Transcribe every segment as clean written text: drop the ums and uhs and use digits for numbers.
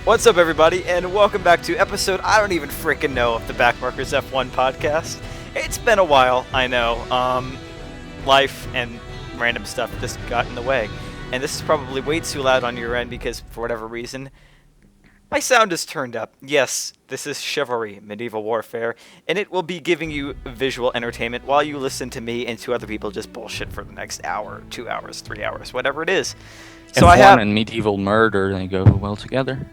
What's up, everybody, and welcome back to episode I don't even freaking know of the Backmarkers F1 podcast. It's been a while, I know. Life and random stuff just got in the way. And this is probably way too loud on your end because, for whatever reason, my sound is turned up. Yes, this is Chivalry, Medieval Warfare, and it will be giving you visual entertainment while you listen to me and two other people just bullshit for the next hour, 2 hours, 3 hours, whatever it is. So F1 and medieval murder, they go well together.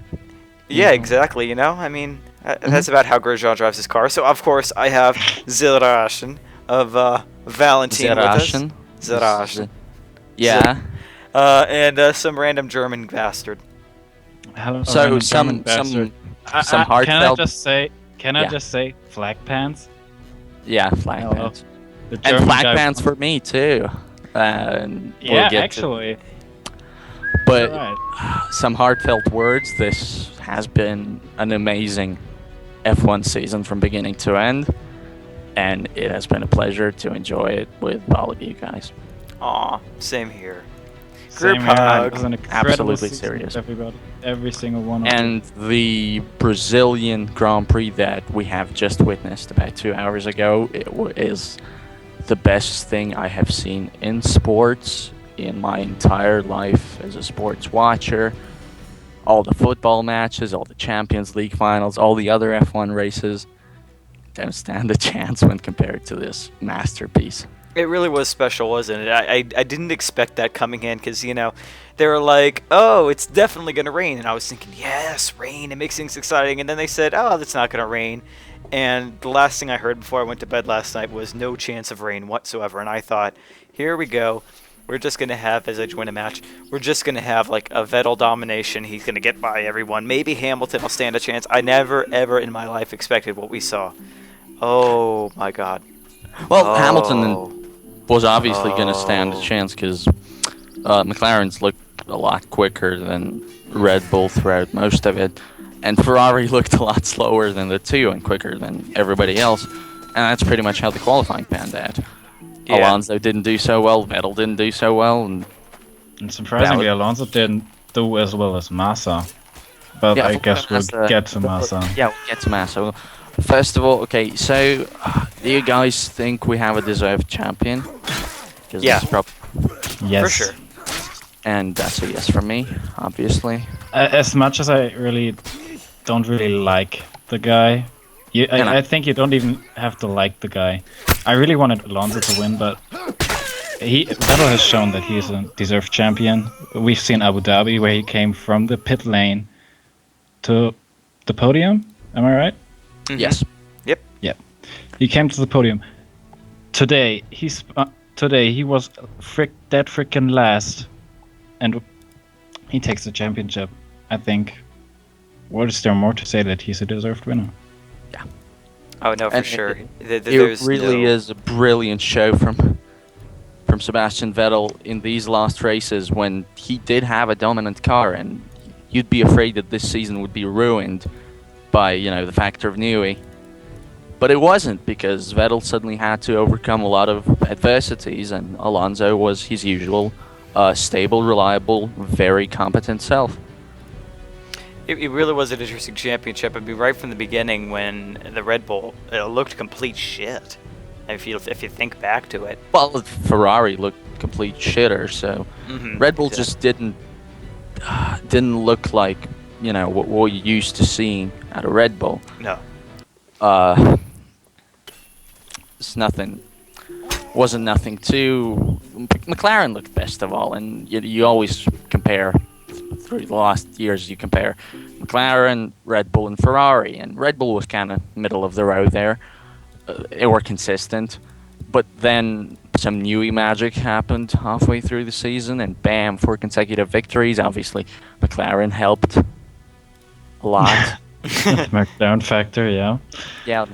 Yeah, exactly, you know? I mean, that's about how Grosjean drives his car. So, of course, I have Zerashen of Valentin with us. Zerashen. Yeah. And some random German bastard. Hello, So some heartfelt. Can I just say flag pants? Yeah, flag Hello. pants. The And German flag guy- pants for me too. And Yeah, we'll get actually. but Right. some heartfelt words. This has been an amazing F1 season from beginning to end, and it has been a pleasure to enjoy it with all of you guys. Aw, same here. Same Group here. hug. It was an incredible Absolutely season serious. with everybody, every single one of them. And the Brazilian Grand Prix that we have just witnessed about 2 hours ago is the best thing I have seen in sports in my entire life as a sports watcher. All the football matches, all the Champions League finals, all the other F1 races don't stand a chance when compared to this masterpiece. It really was special, wasn't it? I didn't expect that coming in because, you know, they were like, oh, it's definitely going to rain. And I was thinking, yes, rain, it makes things exciting. And then they said, oh, it's not going to rain. And the last thing I heard before I went to bed last night was no chance of rain whatsoever. And I thought, here we go. We're just going to have, as I join a match, we're just going to have like a Vettel domination. He's going to get by everyone. Maybe Hamilton will stand a chance. I never, ever in my life expected what we saw. Oh, my God. Well, Hamilton was obviously going to stand a chance because McLaren's looked a lot quicker than Red Bull throughout most of it, and Ferrari looked a lot slower than the two and quicker than everybody else, and that's pretty much how the qualifying panned out. Yeah. Alonso didn't do so well, Vettel didn't do so well, and surprisingly, Alonso didn't do as well as Massa. But Yeah, I guess we'll Massa- get to Massa. yeah, we'll get to Massa. First of all, okay, so do you guys think we have a deserved champion? 'Cause Yeah. this is Yes. For sure. and that's a yes from me, obviously. As much as I really don't really like the guy, I think you don't even have to like the guy. I really wanted Alonso to win, but Vettel has shown that he's a deserved champion. We've seen Abu Dhabi where he came from the pit lane to the podium. Am I right? Mhm. Yes. Yeah. He came to the podium. Today he was dead freaking last, and he takes the championship. I think. What is there more to say that he's a deserved winner? Oh, no, for And sure. It There's really no... is a brilliant show from Sebastian Vettel in these last races when he did have a dominant car, and you'd be afraid that this season would be ruined by, the factor of Newey. But it wasn't, because Vettel suddenly had to overcome a lot of adversities, and Alonso was his usual stable, reliable, very competent self. It really was an interesting championship. I mean, right from the beginning when the Red Bull looked complete shit. If you think back to it. Well, Ferrari looked complete shitter, so Red Bull just didn't look like, what we're used to seeing at a Red Bull. No. Wasn't nothing too. McLaren looked best of all, and you always compare through the last years. You compare McLaren, Red Bull, and Ferrari, and Red Bull was kind of middle of the road there. They were consistent, but then some Newey magic happened halfway through the season, and bam, 4 consecutive victories. Obviously, McLaren helped a lot. McLaren factor, yeah. Yeah.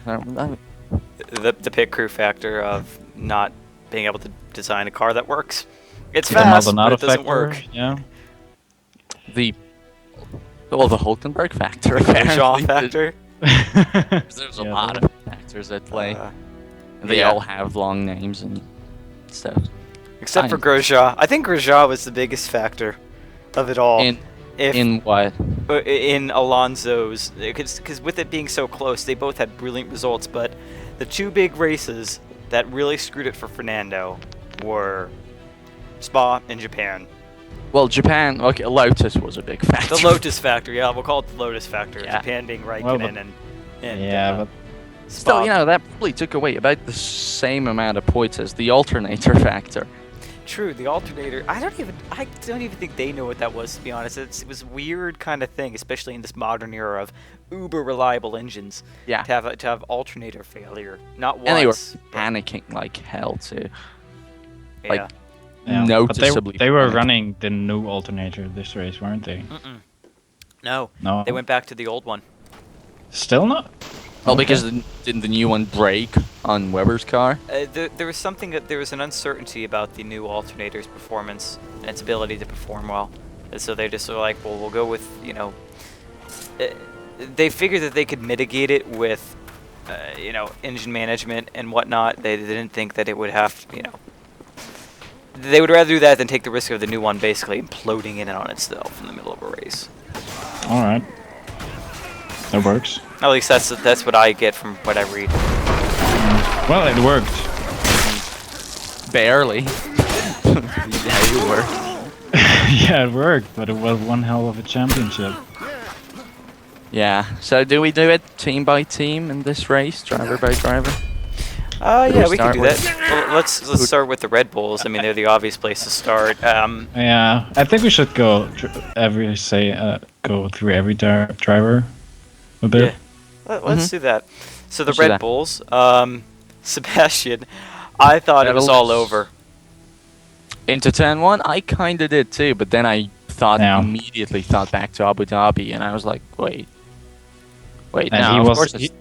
The pit crew factor of not being able to design a car that works. It's The fast, but Maldonado it doesn't factor, work. Yeah. The Hulkenberg factor. Grosjean apparently. factor. There's a Yeah, lot of factors at play. They yeah. all have long names and stuff. Except for Fine. Grosjean. I think Grosjean was the biggest factor of it all. In what? in Alonso's, because with it being so close, they both had brilliant results, but the two big races that really screwed it for Fernando were Spa and Japan. Well, Japan, okay, Lotus was a big factor. The Lotus factor, yeah, we'll call it the Lotus factor. Yeah. Japan being Raikkonen Well, and yeah, but Spa. Still, you know, that probably took away about the same amount of points as the alternator factor. True, the alternator. I don't even think they know what that was, to be honest. It was a weird kind of thing, especially in this modern era of uber reliable engines. Yeah. To have alternator failure, not once. And they were but- panicking like hell too. yeah. Like, yeah, noticeably. but they were panicking. running the new alternator this race, weren't they? No, No. they went back to the old one. Still not. Well, Okay. because didn't the new one break on Weber's car? There was something that there was an uncertainty about the new alternator's performance and its ability to perform well, and so they just were like, well, we'll go with they figured that they could mitigate it with engine management and whatnot. They didn't think that it would have they would rather do that than take the risk of the new one basically imploding in on itself in the middle of a race. All right. That works. At least that's what I get from what I read. Well, it worked. Barely. Yeah, you were. Yeah, it worked, but it was one hell of a championship. Yeah. So do we do it team by team in this race, driver by driver? Yeah, we can start do with? that. Well, let's start with the Red Bulls. I mean, they're the obvious place to start. Yeah, I think we should go go through every driver a bit. Yeah. Let's do that. So the Let's do Red that. Bulls, Sebastian, I thought it was all Vettel's- over. Into turn one, I kinda did too, but then I immediately thought back to Abu Dhabi, and I was like, wait, And no, he of was course it's-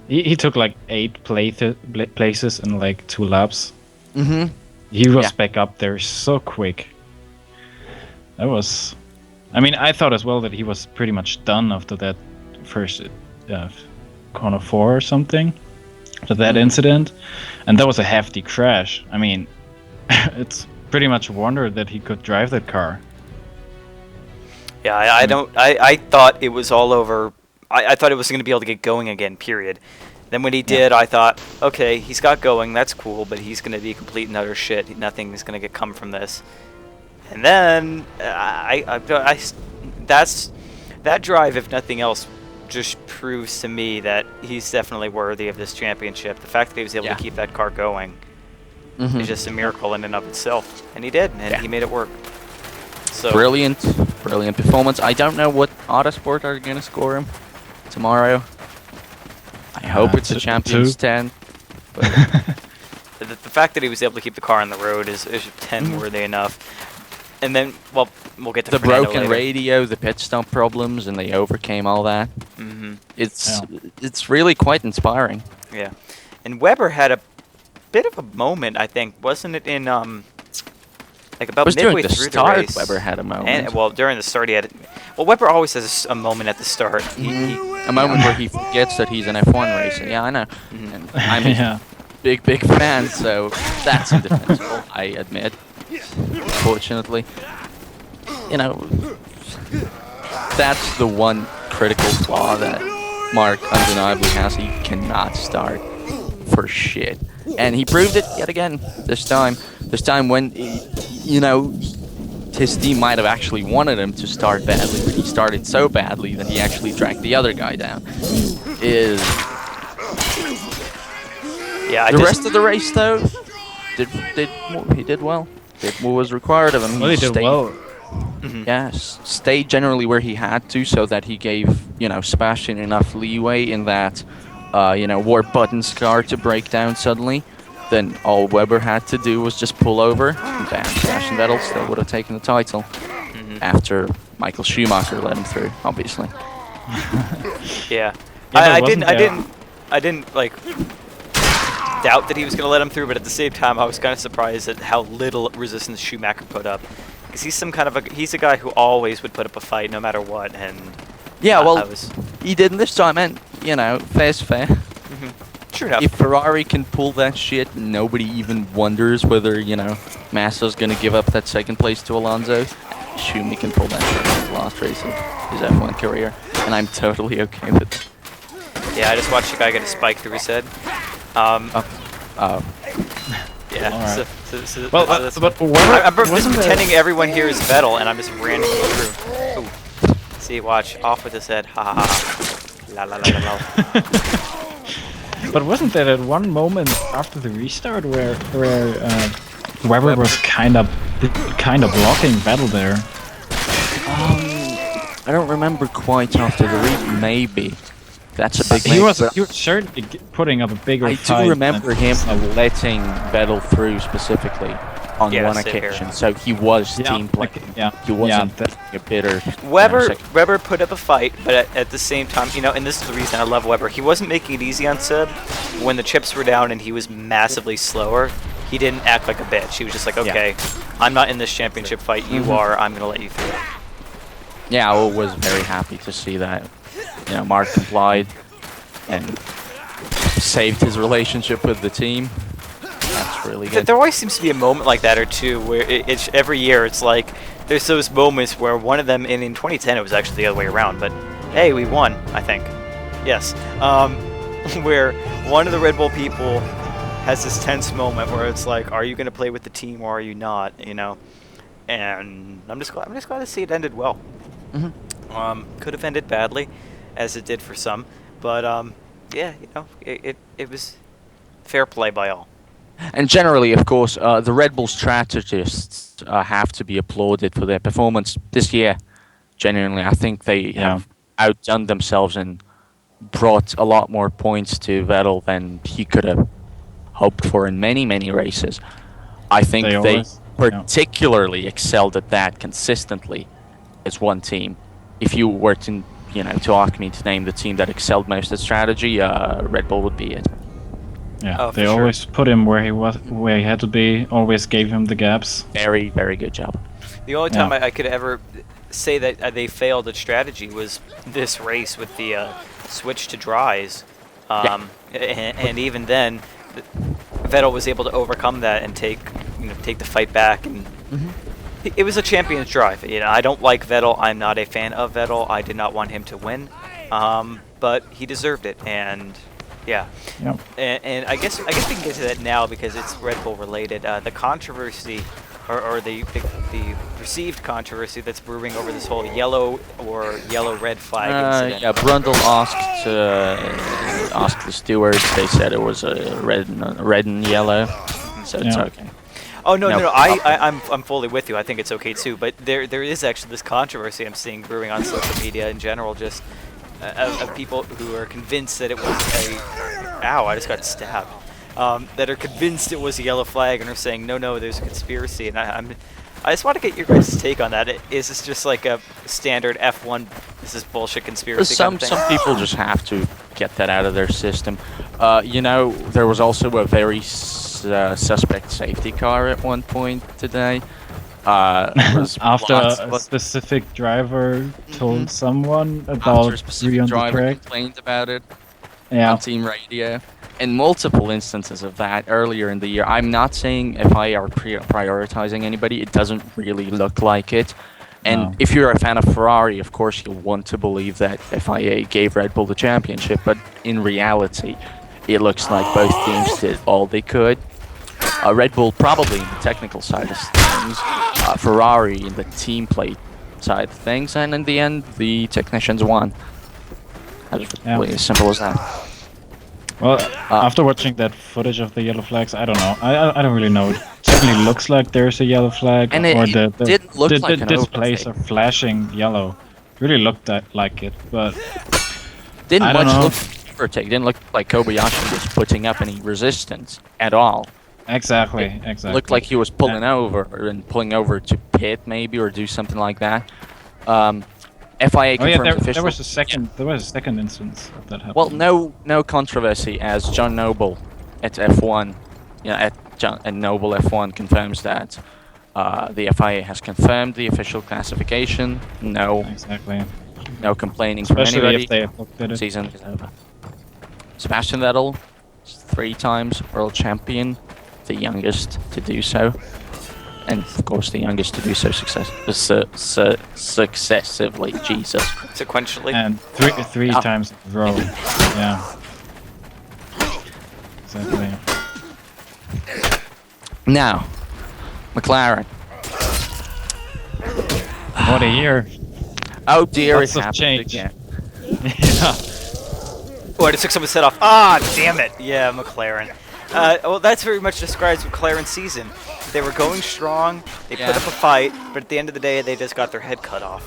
he took like 8 places in like 2 laps. Mhm. He was Yeah. back up there so quick. That was, I mean, I thought as well that he was pretty much done after that first corner 4 or something, after that incident, and that was a hefty crash. I mean, it's pretty much a wonder that he could drive that car. Yeah, I thought it was all over. I thought it was going to be able to get going again, period. Then when he did, I thought, okay, he's got going, that's cool, but he's going to be complete and utter shit. Nothing is going to come from this. And then, that drive, if nothing else, just proves to me that he's definitely worthy of this championship. The fact that he was able Yeah. to keep that car going Mhm. is just a miracle in and of itself. And he did, and he made it work. So Brilliant performance. I don't know what Autosport are gonna score him tomorrow. I hope it's a two. Champions 10. the fact that he was able to keep the car on the road is 10 worthy enough. And then, well, we'll get to The Fernando broken later. radio, the pit stop problems, and they overcame all that. Mm-hmm. It's really quite inspiring. Yeah, and Weber had a bit of a moment, I think, wasn't it? In like about It was during midway the through start, the race. Weber had a moment. And well, during the start, he had. Well, Weber always has a moment at the start. A moment where he forgets that he's an F1 racer. Yeah, I know. And I'm a Yeah. big fan, so that's indefensible, I admit. Fortunately. You know, that's the one critical flaw that Mark undeniably has. He cannot start for shit. And he proved it yet again this time. This time when, his team might have actually wanted him to start badly, but he started so badly that he actually dragged the other guy down. Yeah, The rest of the race, though, he did well. Did what was required of him. Well, he did stayed- well. Yes, stayed generally where he had to, so that he gave Sebastian enough leeway in that war Button's car to break down suddenly. Then all Weber had to do was just pull over, and bam, Sebastian Vettel still would have taken the title after Michael Schumacher let him through, obviously. Yeah, but I wasn't didn't like doubt that he was going to let him through, but at the same time, I was kind of surprised at how little resistance Schumacher put up. Because he's a guy who always would put up a fight no matter what, and Yeah, well, I was he didn't this time, and fair's fair. true enough. If Ferrari can pull that shit, nobody even wonders whether, Massa's gonna give up that second place to Alonso. Schumi can pull that shit as well. last race of his F1 career, and I'm totally okay with it. Yeah, I just watched a guy get a spike through his head. Yeah. Alright. So Well, that's- but I'm just wasn't there- pretending everyone here is Vettel, and I'm just randomly through. Ooh. See, watch. Off with his head. Ha ha ha. La la la la la. But wasn't there that one moment after the restart where Weber was kind of blocking Vettel there? I don't remember quite after the read. Maybe that's a big. He maybe, was but certainly putting up a bigger I fight. do remember than- him letting Vettel through specifically on Yeah, one same here. occasion. So he was Yeah, team playing. yeah, He wasn't yeah, that- a bitter. Weber put up a fight, but at the same time, and this is the reason I love Weber. He wasn't making it easy on Seb. When the chips were down and he was massively slower, he didn't act like a bitch. He was just like, okay, I'm not in this championship fight. You are. I'm gonna let you through. Yeah, I was very happy to see that. Mark complied and saved his relationship with the team. That's really good. There always seems to be a moment like that or two where it's every year it's like there's those moments where one of them, and in 2010 it was actually the other way around, but hey, we won, I think. Yes. Where one of the Red Bull people has this tense moment where it's like, are you going to play with the team or are you not, And I'm just glad to see it ended well. Could have ended badly, as it did for some, but yeah, it was fair play by all. And generally, of course, the Red Bull strategists have to be applauded for their performance this year. Genuinely, I think they have outdone themselves and brought a lot more points to Vettel than he could have hoped for in many, many races. I think they particularly excelled at that consistently as one team. If you were to ask me to name the team that excelled most at strategy, Red Bull would be it. Yeah, they always put him where he had to be. Always gave him the gaps. Very, very good job. The only time I could ever say that they failed at strategy was this race with the switch to dries, and even then, Vettel was able to overcome that and take the fight back, and it was a champion's drive. I don't like Vettel. I'm not a fan of Vettel. I did not want him to win, but he deserved it, and. Yeah, and I guess we can get to that now because it's Red Bull related. The controversy, or the perceived controversy that's brewing over this whole yellow or yellow-red flag incident. Yeah, Brundle asked the stewards. They said it was a red and yellow, so it's okay. Oh no! I'm fully with you. I think it's okay too. But there is actually this controversy I'm seeing brewing on social media in general, just. Of people who are convinced that it was I just got stabbed. That are convinced it was a yellow flag and are saying no, there's a conspiracy. And I just want to get your guys' take on that. Is this just like a standard F1? This is bullshit conspiracy. Some people just have to get that out of their system. There was also a very suspect safety car at one point today. After a specific driver told someone about a specific driver complained about it on team radio, and multiple instances of that earlier in the year. I'm not saying FIA are prioritizing anybody. It doesn't really look like it. And if you're a fan of Ferrari, of course you'll want to believe that FIA gave Red Bull the championship, but in reality, it looks like both teams did all they could. Red Bull probably in the technical side of things, Ferrari in the team play side of things, and in the end, the technicians won. As simple as that. Well, after watching that footage of the yellow flags, I don't know. I don't really know. It certainly looks like there's a yellow flag, and or the displays are flashing yellow. Really looked like it, but didn't look like Kobayashi was putting up any resistance at all. Exactly. Looked like he was pulling over to pit maybe or do something like that. FIA confirms official. There was a second instance of that happening. Well, no controversy, as John Noble at F1, and Noble F1 confirms that the FIA has confirmed the official classification. No complaining from anybody. If they looked at it. Season is over. Sebastian Vettel, 3 times world champion, the youngest to do so. and of course the youngest to do so successively. Jesus. Sequentially. And three times in a row. Yeah. Exactly. Now, McLaren. What a year. Oh dear, Lots it of happened change. again. Yeah. Oh, I just took someone's head off. Ah, damn it. Yeah, McLaren. Well, that's very much describes McLaren's season. They were going strong, they put up a fight, but at the end of the day, they just got their head cut off.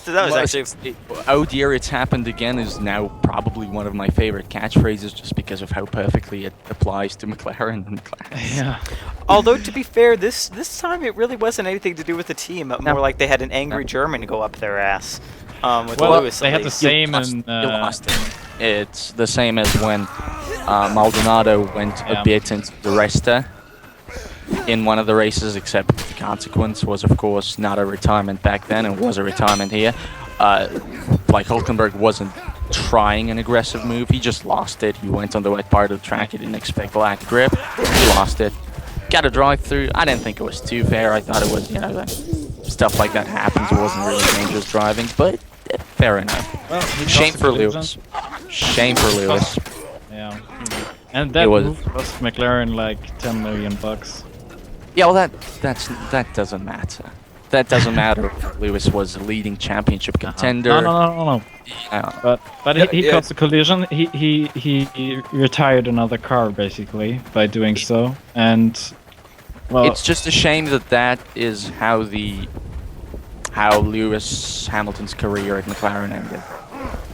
So that was actually... Oh dear, it's happened again is now probably one of my favorite catchphrases just because of how perfectly it applies to McLaren and McLaren. Yeah. Although, to be fair, this time it really wasn't anything to do with the team. More like they had an angry German go up their ass. With Well, Lewis, they at had the least. same You in... lost it. It's the same as when Maldonado went a bit into the Resta in one of the races, except the consequence was, of course, not a retirement back then. It was a retirement here. Like, Hulkenberg wasn't trying an aggressive move. He just lost it. He went on the wet part of the track. He didn't expect lack of grip. He lost it. Got a drive through. I didn't think it was too fair. I thought it was, you know, like, stuff like that happens. It wasn't really dangerous driving, but fair enough. Well, he Shame lost for the Lewis. Shame for Lewis. Yeah. And that move cost McLaren like $10 million. Yeah, well, that doesn't matter. That doesn't matter if Lewis was a leading championship contender. No. Yeah. But he caused the collision. He retired another car basically by doing so, and well, It's just a shame that is how Lewis Hamilton's career at McLaren ended.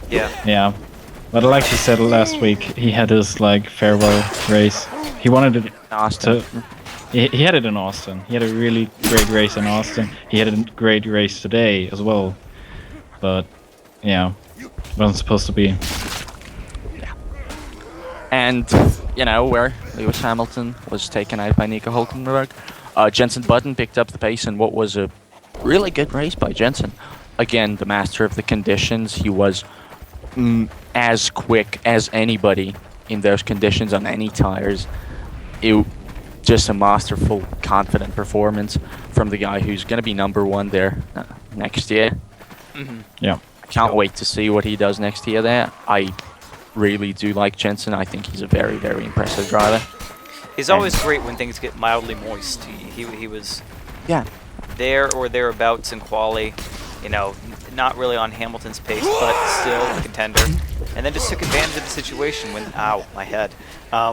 yeah. But like you said last week, he had his like farewell race. He wanted it Austin. to. He had it in Austin. He had a really great race in Austin. He had a great race today as well. But yeah, wasn't supposed to be. And, you know, where Lewis Hamilton was taken out by Nico Hulkenberg, Jenson Button picked up the pace in what was a really good race by Jenson. Again, the master of the conditions. He was as quick as anybody in those conditions on any tires. Just a masterful, confident performance from the guy who's going to be #1 there next year. Mm-hmm. Yeah. I can't wait to see what he does next year there. I really do like Jenson. I think he's a very, very impressive driver. He's always great when things get mildly moist. He was there or thereabouts in quali, you know, not really on Hamilton's pace, but still a contender. And then just took advantage of the situation when, my head,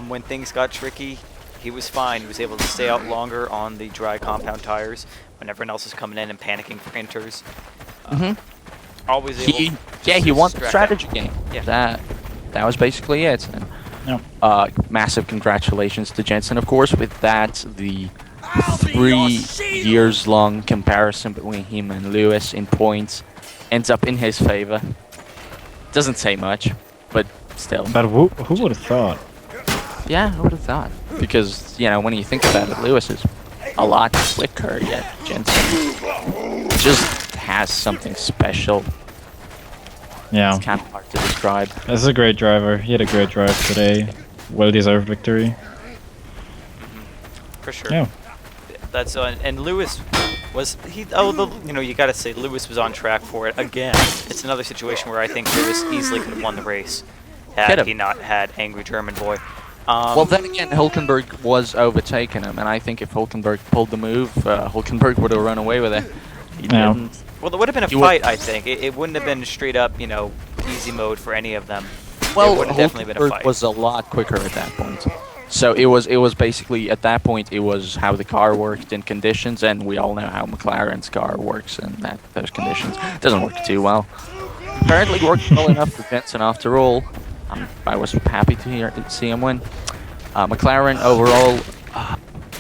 when things got tricky. He was fine. He was able to stay out longer on the dry compound tires when everyone else was coming in and panicking for inters. Always able. He won the strategy game. Yeah. That was basically it. And, massive congratulations to Jenson, of course. With that, the 3-years-long comparison between him and Lewis in points ends up in his favor. Doesn't say much, but still. But who would have thought? Yeah, who would have thought? Because, you know, when you think about it, Lewis is a lot quicker, yet Jenson just has something special. Yeah. It's kind of hard to describe. This is a great driver. He had a great drive today. Well-deserved victory. For sure. Yeah. That's and Lewis was you gotta say Lewis was on track for it again. It's another situation where I think Lewis easily could have won the race had he not had angry German boy. Well, then again, Hulkenberg was overtaking him, and I think if Hulkenberg pulled the move, Hulkenberg would have run away with it. He didn't. Well, there would have been a fight, I think. It wouldn't have been straight up, easy mode for any of them. Well, it would have definitely been a Hulkenberg fight. was a lot quicker at that point. So it was basically, at that point, it was how the car worked in conditions, and we all know how McLaren's car works in those conditions. It doesn't work too well. Apparently worked well enough for Jenson after all. I was happy to see him win. McLaren overall,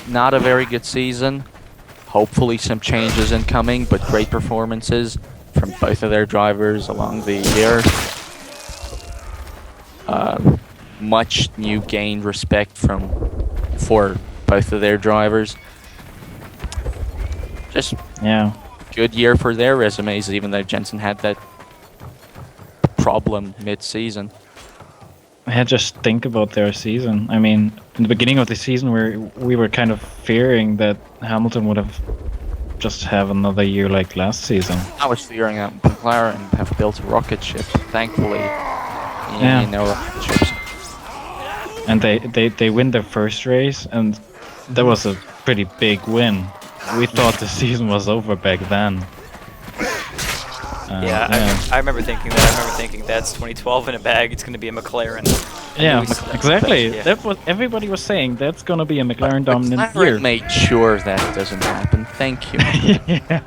not a very good season. Hopefully some changes incoming, but great performances from both of their drivers along the year. Much new gained respect for both of their drivers. Just good year for their resumes, even though Jenson had that problem mid-season. Yeah, just think about their season. I mean, in the beginning of the season, we were kind of fearing that Hamilton would have another year like last season. I was fearing that McLaren have built a rocket ship. Thankfully, Yeah. no rocket ships. And they win their first race, and that was a pretty big win. We thought the season was over back then. I remember thinking that. I remember thinking that's 2012 in a bag. It's going to be a McLaren. Yeah, exactly. Yeah. That's what everybody was saying. That's gonna be a McLaren dominant McLaren year. made sure that doesn't happen. Thank you. Yeah,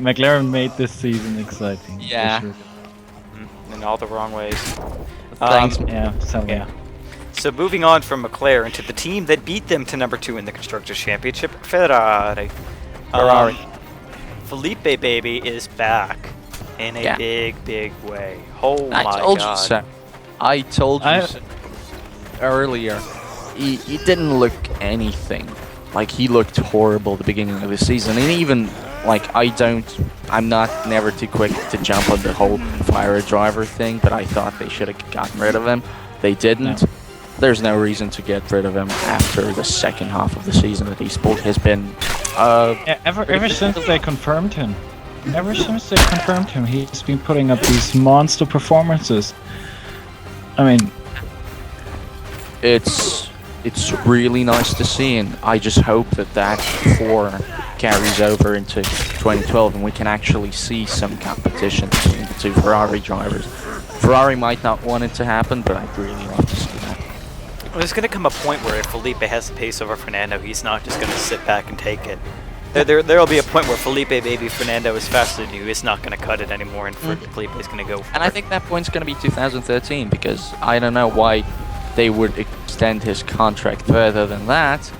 McLaren made this season exciting. for Yeah. sure. In all the wrong ways. Thanks. Yeah, so Yeah. So moving on from McLaren to the team that beat them to number 2 in the Constructors' Championship, Ferrari. Ferrari. Felipe baby is back in a big way. Oh I my told god. you so. I told you so earlier. He didn't look anything. Like, he looked horrible at the beginning of the season. And even, like, I'm not never too quick to jump on the whole fire a driver thing, but I thought they should have gotten rid of him. They didn't. No. There's no reason to get rid of him after the second half of the season that he's has been. Yeah, ever since they confirmed him. Ever since they confirmed him, he's been putting up these monster performances. I mean, It's really nice to see, and I just hope that form carries over into 2012 and we can actually see some competition between the two Ferrari drivers. Ferrari might not want it to happen, but I'd really love to see that. Well, there's going to come a point where if Felipe has the pace over Fernando, he's not just going to sit back and take it. There'll be a point where Felipe baby Fernando is faster than you. It's not going to cut it anymore, and Felipe is going to go. And I think that point's going to be 2013, because I don't know why they would extend his contract further than that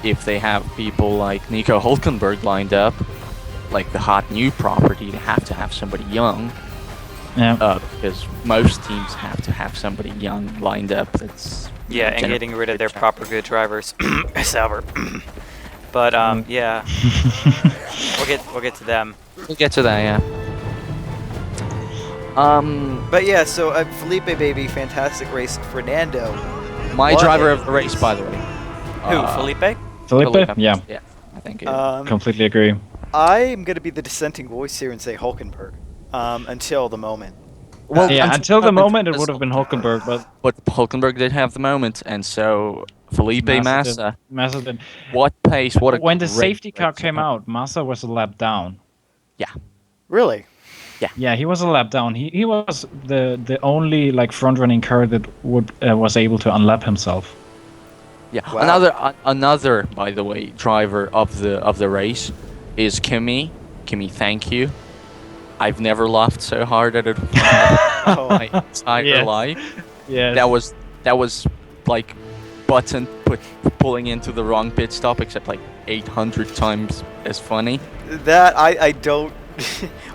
if they have people like Nico Hulkenberg lined up, like the hot new property. They have to have somebody young. yeah. Because most teams have to have somebody young lined up. That's Yeah, and getting rid of their proper good drivers, Sauber. But yeah, we'll get to them. We'll get to that, yeah. But yeah, so Felipe baby, fantastic race. Fernando, My what driver a of the race, by the way. who? Felipe? Felipe? Yeah, Yeah, I think. completely agree. I'm gonna be the dissenting voice here and say Hulkenberg. Until the moment. Well, Yeah, until the moment it would have been Hulkenberg, But Hulkenberg did have the moment, and so Felipe Massa. Massa did. What pace? What a When the great safety car race. came out, Massa was a lap down. Really? Yeah, he was a lap down. He was the only like front running car that was able to unlap himself. Yeah. Wow. Another, by the way, driver of the race is Kimi. Kimi, thank you. I've never laughed so hard at it Oh, my entire Yes. life. Yeah. That was like Button pulling into the wrong pit stop, except like 800 times as funny. that I don't.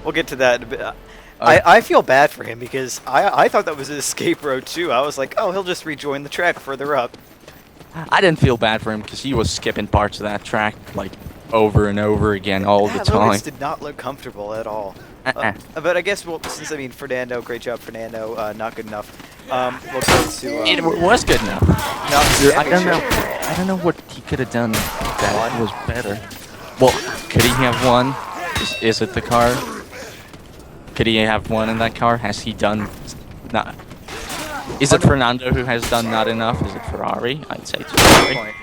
We'll get to that. But I feel bad for him because I thought that was his escape road too. I was like, oh, he'll just rejoin the track further up. I didn't feel bad for him because he was skipping parts of that track like over and over again all the time. Lotus did not look comfortable at all. But I guess since Fernando, great job, Fernando. Not good enough. We'll go to. It was good enough. No, I don't know what he could have done that was better. Well, could he have won? Is it the car? Could he have won in that car? Has he done not? Is it Fernando who has done not enough? Is it Ferrari? I'd say it's Ferrari.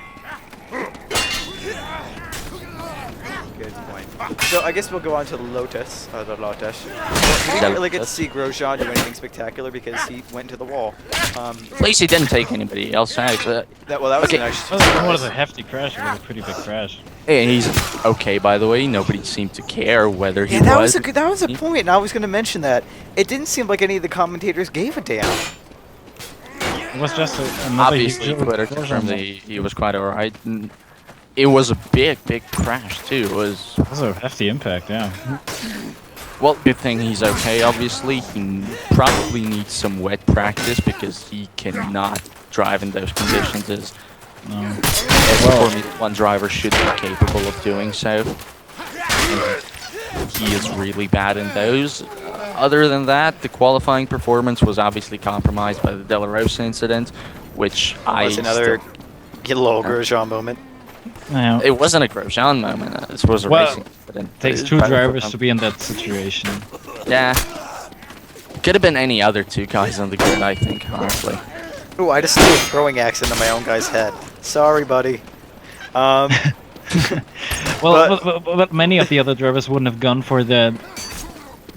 Good point. So I guess we'll go on to the Lotus. We didn't really get to see Grosjean do anything spectacular because he went to the wall. At least he didn't take anybody else out. That was Okay. a nice. It was a hefty crash. It was a pretty big crash. And he's okay, by the way. Nobody seemed to care whether he Yeah, that was. that was a point, and I was going to mention that. It didn't seem like any of the commentators gave a damn. It was just another Obviously, huge Twitter Grosjean confirmed that moment. he was quite alright. It was a big crash too. It was. It was a hefty impact, yeah. Well, good thing he's okay, obviously. He probably needs some wet practice because he cannot drive in those conditions as No. every Formula 1 driver should be capable of doing so. And he is really bad in those. other than that, the qualifying performance was obviously compromised by the Della Rosa incident, which Was another little Grosjean moment. Yeah. It wasn't a Grosjean moment. This was a racing incident. It takes two drivers to be in that situation. Yeah. Could have been any other two guys on the grid, I think, honestly. Ooh, I just threw a throwing axe into my own guy's head. Sorry, buddy. Well, but many of the other drivers wouldn't have gone for the.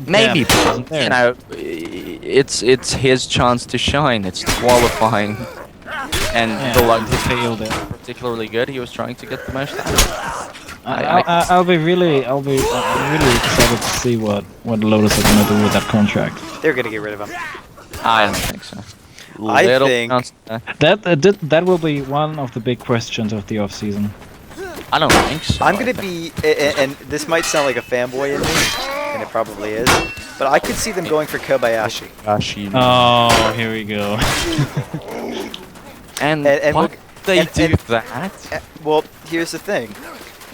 Maybe, Yeah, but, you know, it's his chance to shine. It's qualifying, and the luck he failed it. particularly good. He was trying to get the most out of it. I'll be really excited to see what Lotus are gonna do with that contract. They're gonna get rid of him. I don't think so. I think That will be one of the big questions of the off season. I don't think so. I'm gonna be, and this might sound like a fanboy in me, and it probably is, but I could see them going for Kobayashi. Oh, here we go. And we'll- they and- do and- that? Well, here's the thing.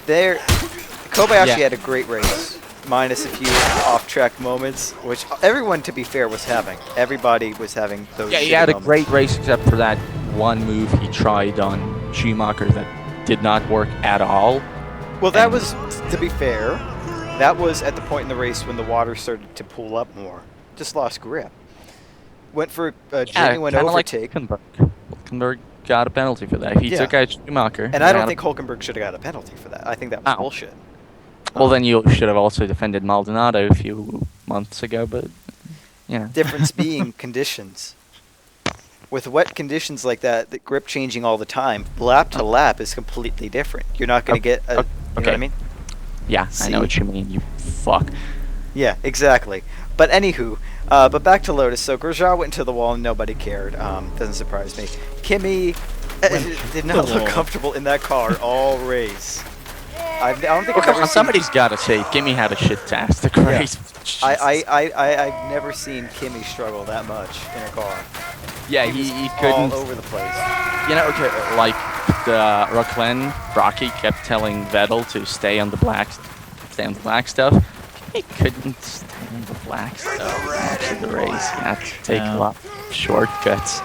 Kobayashi had a great race, minus a few off-track moments, which everyone, to be fair, was having. Everybody was having those. Yeah, he shitty had a moments. great race except for that one move he tried on Schumacher that did not work at all. Well, that was, to be fair, that was at the point in the race when the water started to pull up more. Just lost grip. Went for a genuine overtake. Like Hulkenberg got a penalty for that. If he took out Schumacher. And I don't think Hulkenberg should have got a penalty for that. I think that was Oh. bullshit. Well, then you should have also defended Maldonado a few months ago, but, you know. Difference being conditions. With wet conditions like that, the grip changing all the time, lap to lap is completely different. You're not going to get a, you know what I mean? Yeah, I know See? what you mean, you fuck. Yeah, exactly. But anywho, but back to Lotus. So Grosjean went into the wall and nobody cared. Doesn't surprise me. Kimmy did not look comfortable in that car all race. I don't think I've ever seen, somebody's got to say, Kimmy had a shit-tastic race. I've never seen Kimmy struggle that much in a car. Yeah, he couldn't. All over the place. You know, okay, like Rocky kept telling Vettel to stay on the black stuff. He couldn't stay on the black stuff much of the race. He had to take a lot of shortcuts.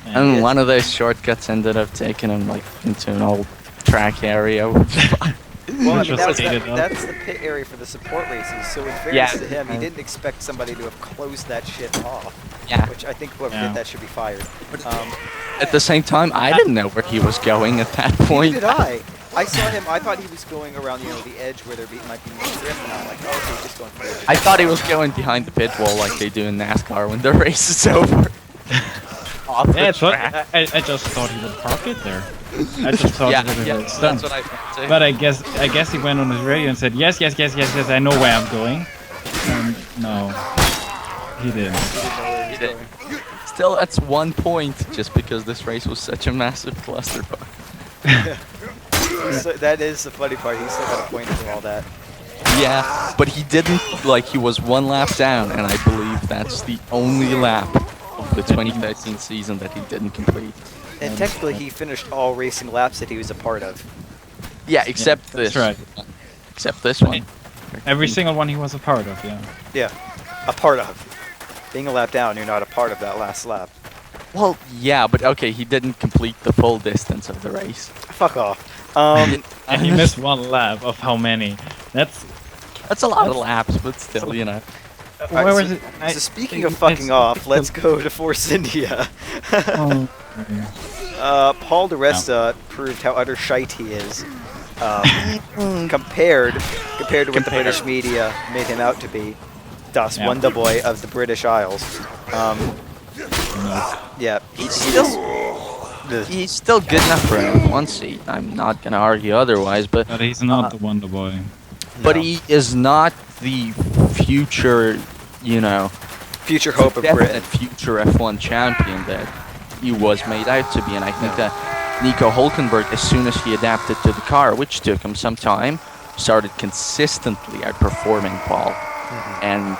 And one of those shortcuts ended up taking him like into an old track area. Well, I mean, that's the pit area for the support races. So in fairness to him, he didn't expect somebody to have closed that shit off. Yeah. Which I think whoever did that should be fired. At the same time, I didn't know where he was going at that point. Neither did I. I saw him. I thought he was going around, the edge where there might be more grip, and I'm like, oh, okay, he's just going for the edge. I thought he was going behind the pit wall like they do in NASCAR when the race is over. I just thought he would park it there. I just thought it would have that's what I thought too. But I guess he went on his radio and said, yes, I know where I'm going. And no, he didn't. He didn't. Still, that's 1 point, just because this race was such a massive clusterfuck. So that is the funny part. He still got a point from all that. Yeah, but he didn't, he was 1 lap down, and I believe that's the only lap of the 2013 season that he didn't complete. And technically, he finished all racing laps that he was a part of. Yeah, except this. That's right. Except this one. Every single one he was a part of, yeah. Yeah, a part of. Being a lap down, you're not a part of that last lap. Well, yeah, but okay, he didn't complete the full distance of the race. Fuck off. And he missed 1 lap of how many? That's a lot of laps, but still, Where was it? So speaking of fucking off, let's go to Force India. Paul di Resta proved how utter shite he is, compared to what the British media made him out to be. Das Wonderboy of the British Isles. Yeah, he's still good enough for an F1 seat. I'm not gonna argue otherwise, but he's not the Wonder Boy. But he is not the future, future hope of Britain, future F1 champion that he was made out to be. And I think that Nico Hulkenberg, as soon as he adapted to the car, which took him some time, started consistently outperforming Paul. And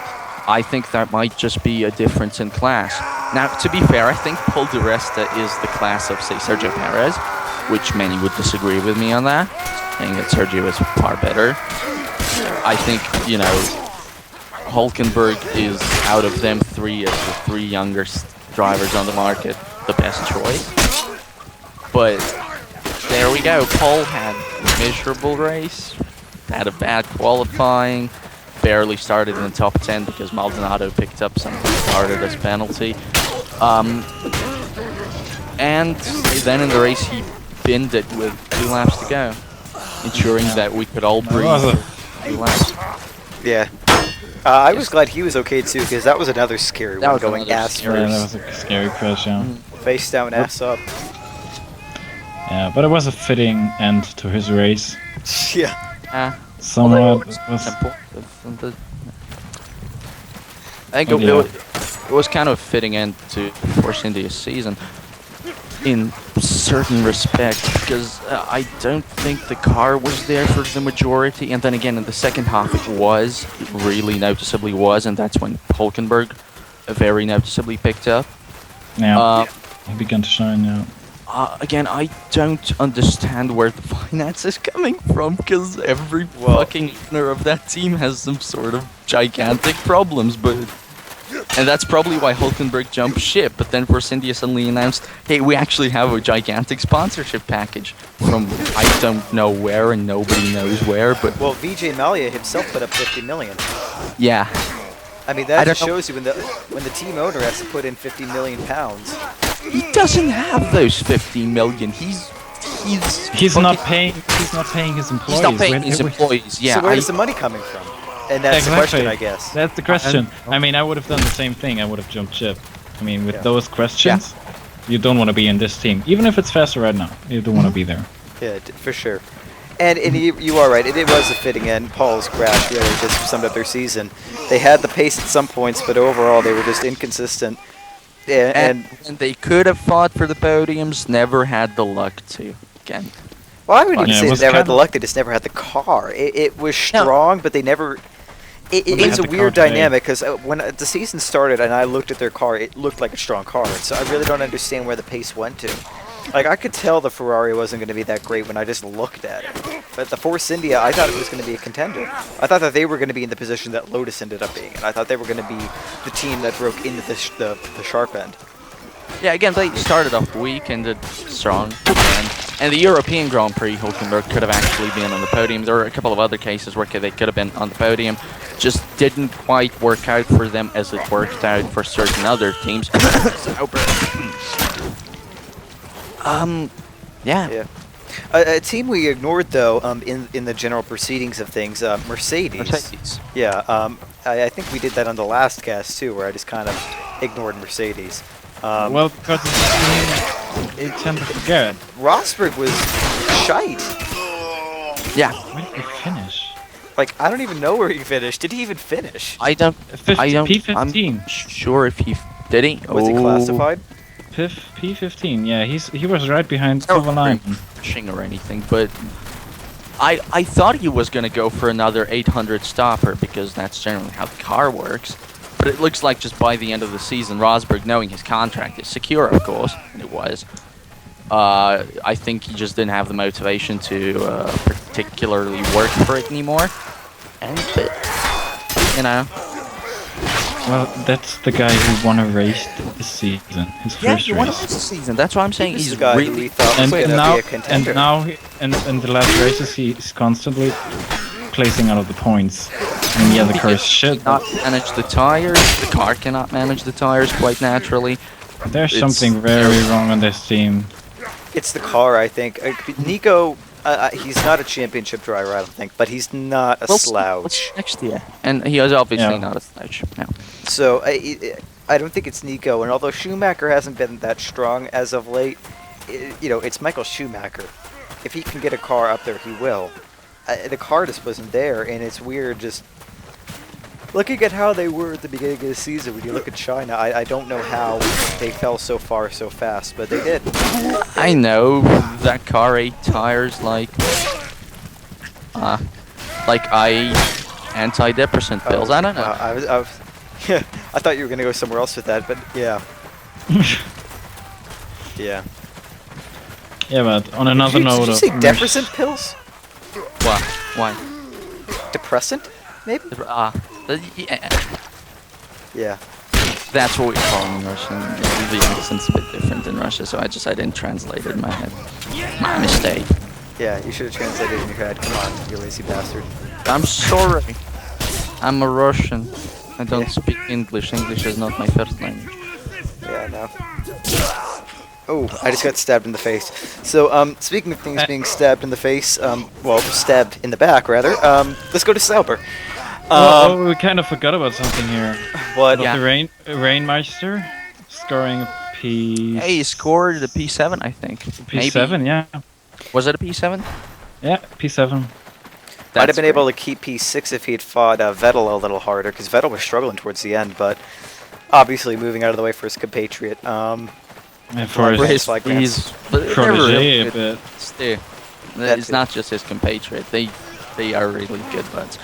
I think that might just be a difference in class. Now, to be fair, I think Paul di Resta is the class of, say, Sergio Perez, which many would disagree with me on that, saying that Sergio is far better. I think, Hulkenberg is, out of them three, as the three youngest drivers on the market, the best choice. But there we go. Paul had a miserable race, had a bad qualifying, barely started in the top 10 because Maldonado picked up some retarded penalty. And then in the race he binned it with 2 laps to go, ensuring that we could all breathe for 2 laps. Yeah. I was glad he was okay too, because that was another scary one, going ass first. Yeah, that was a scary crash, yeah. Face down, ass up. Yeah, but it was a fitting end to his race. Yeah. Somewhat. I think it was kind of a fitting end to Force India's season in certain respects, because I don't think the car was there for the majority, and then again in the second half it really noticeably was, and that's when Hulkenberg very noticeably picked up. Yeah, he began to shine, yeah. Again, I don't understand where the finance is coming from, because every fucking owner of that team has some sort of gigantic problems, and that's probably why Hulkenberg jumped ship. But then Force India suddenly announced, hey, we actually have a gigantic sponsorship package from I don't know where and nobody knows where. But well, Vijay Mallya himself put up 50 million. Yeah. I mean, that just shows you when the team owner has to put in 50 million pounds. He doesn't have those 50 million. He's not paying his employees. He's not paying his employees. Yeah. So where's the money coming from? And that's the question, I guess. That's the question. I mean, I would have done the same thing. I would have jumped ship. I mean, with those questions, you don't want to be in this team. Even if it's faster right now, you don't want to be there. Yeah, for sure. And you are right. It was a fitting end. Paul's crash really just summed up their season. They had the pace at some points, but overall they were just inconsistent. And they could have fought for the podiums, never had the luck to. Again. Well, I wouldn't even say they never had the luck. They just never had the car. It was strong, but they never... It's a weird dynamic, because when the season started and I looked at their car, it looked like a strong car. So I really don't understand where the pace went to. Like, I could tell the Ferrari wasn't going to be that great when I just looked at it. But the Force India, I thought it was going to be a contender. I thought that they were going to be in the position that Lotus ended up being. And I thought they were going to be the team that broke into the sharp end. Yeah, again, they started off weak and did strong. And the European Grand Prix, Hulkenberg could have actually been on the podium. There were a couple of other cases where they could have been on the podium. Just didn't quite work out for them as it worked out for certain other teams. Yeah. A team we ignored, though, in the general proceedings of things, Mercedes. Yeah, I think we did that on the last cast, too, where I just kind of ignored Mercedes. Well, because it tend to forget. Rosberg was shite. Yeah. Where did he finish? Like, I don't even know where he finished. Did he even finish? I don't. P15. I'm sure if he did he. Was he classified? P15. Yeah, he was right behind Valentin. Pushing or anything, but I thought he was gonna go for another 800 stopper because that's generally how the car works. But it looks like just by the end of the season, Rosberg, knowing his contract is secure, of course, and it was, I think he just didn't have the motivation to particularly work for it anymore. And, you know. Well, that's the guy who won a race this season, his first race. Yeah, he won a race this season. That's what I'm saying. He's He's the guy really... who we thought was going to be a contender. And now, in the last races, he's constantly placing out of the points. And yeah, the car is shit. Cannot manage the tires. The car cannot manage the tires quite naturally. There's something very wrong on this team. It's the car, I think. Nico, he's not a championship driver, I don't think, but he's not a slouch. Next year, and he is obviously not a slouch. No. So I don't think it's Nico. And although Schumacher hasn't been that strong as of late, it's Michael Schumacher. If he can get a car up there, he will. The car just wasn't there, and it's weird just looking at how they were at the beginning of the season. When you look at China, I don't know how they fell so far so fast, but they did. I know that car ate tires like antidepressant pills. I don't know. I thought you were gonna go somewhere else with that, but yeah. Yeah. Yeah, but on another note, did you say depressant pills? What? Why? Depressant? Maybe. Yeah. That's what we call in Russian. The accent's a bit different in Russia, so I didn't translate it in my head. My mistake. Yeah, you should have translated it in your head. Come on, you lazy bastard. I'm sorry. I'm a Russian. I don't speak English. English is not my first language. Yeah, I know. Oh, I just got stabbed in the face. So, speaking of things being stabbed in the face, well, stabbed in the back, rather, let's go to Sauber. Oh, we kind of forgot about something here. What? Yeah. The Rainmeister scoring a P. Hey, he scored a P7, I think. P7, Maybe. yeah. Was it a P7? Yeah, P7. Might have been able to keep P6 if he'd fought Vettel a little harder, because Vettel was struggling towards the end, but obviously moving out of the way for his compatriot. And for his protege a bit. Still, it's not just his compatriot. They are really good buds.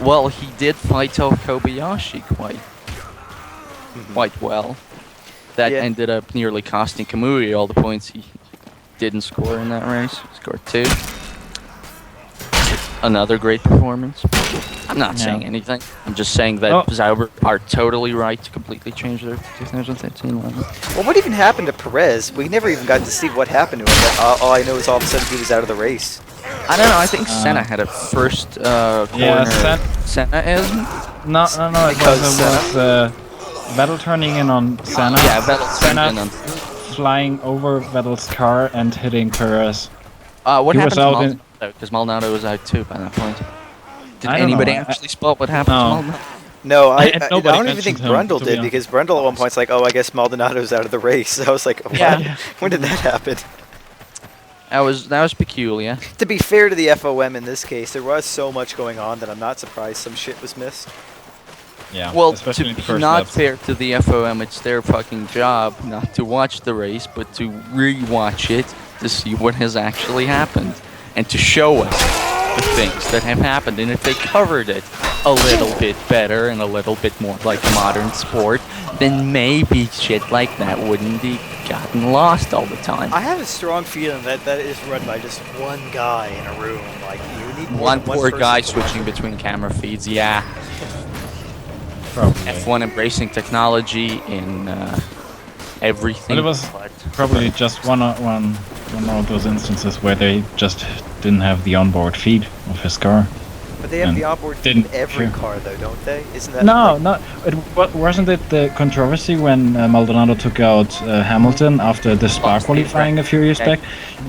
Well, he did fight off Kobayashi quite well. That ended up nearly costing Kamui all the points he didn't score in that race. He scored 2. Another great performance. I'm not saying anything. I'm just saying that Sauber are totally right to completely change their 2013 level. Well, what even happened to Perez? We never even got to see what happened to him. All I know is all of a sudden he was out of the race. I don't know. I think Senna had a first corner. Yeah, Senna is? No. It was Vettel turning in on Senna. Yeah, Vettel turning in on. Flying over Vettel's car and hitting Perez. What He happened was to out Maldonado? Because Maldonado was out too by that point. Did I don't anybody know. actually spot what happened to Maldonado? No, I nobody don't even think mentioned him, Brundle to be did, honest. because Brundle at one point's like, oh, I guess Maldonado's out of the race. I was like, what? Yeah. When did that happen? That was peculiar. To be fair to the FOM in this case, there was so much going on that I'm not surprised some shit was missed. Yeah, Well, especially to in the be first not laps. fair to the FOM, it's their fucking job not to watch the race, but to re-watch it to see what has actually happened and to show us the things that have happened. And if they covered it a little bit better and a little bit more like modern sport, then maybe shit like that wouldn't be gotten lost all the time. I have a strong feeling that that is run by just one guy in a room. Like, you need more One than one poor person guy to switching between camera feeds, yeah. Probably. F1 embracing technology in everything. But it was probably just one of those instances where they just didn't have the onboard feed of his car. But they have And the onboard feed in didn't every care. car, though, don't they? Isn't that No, like, wasn't it the controversy when Maldonado took out Hamilton after the Spa qualifying a few years back?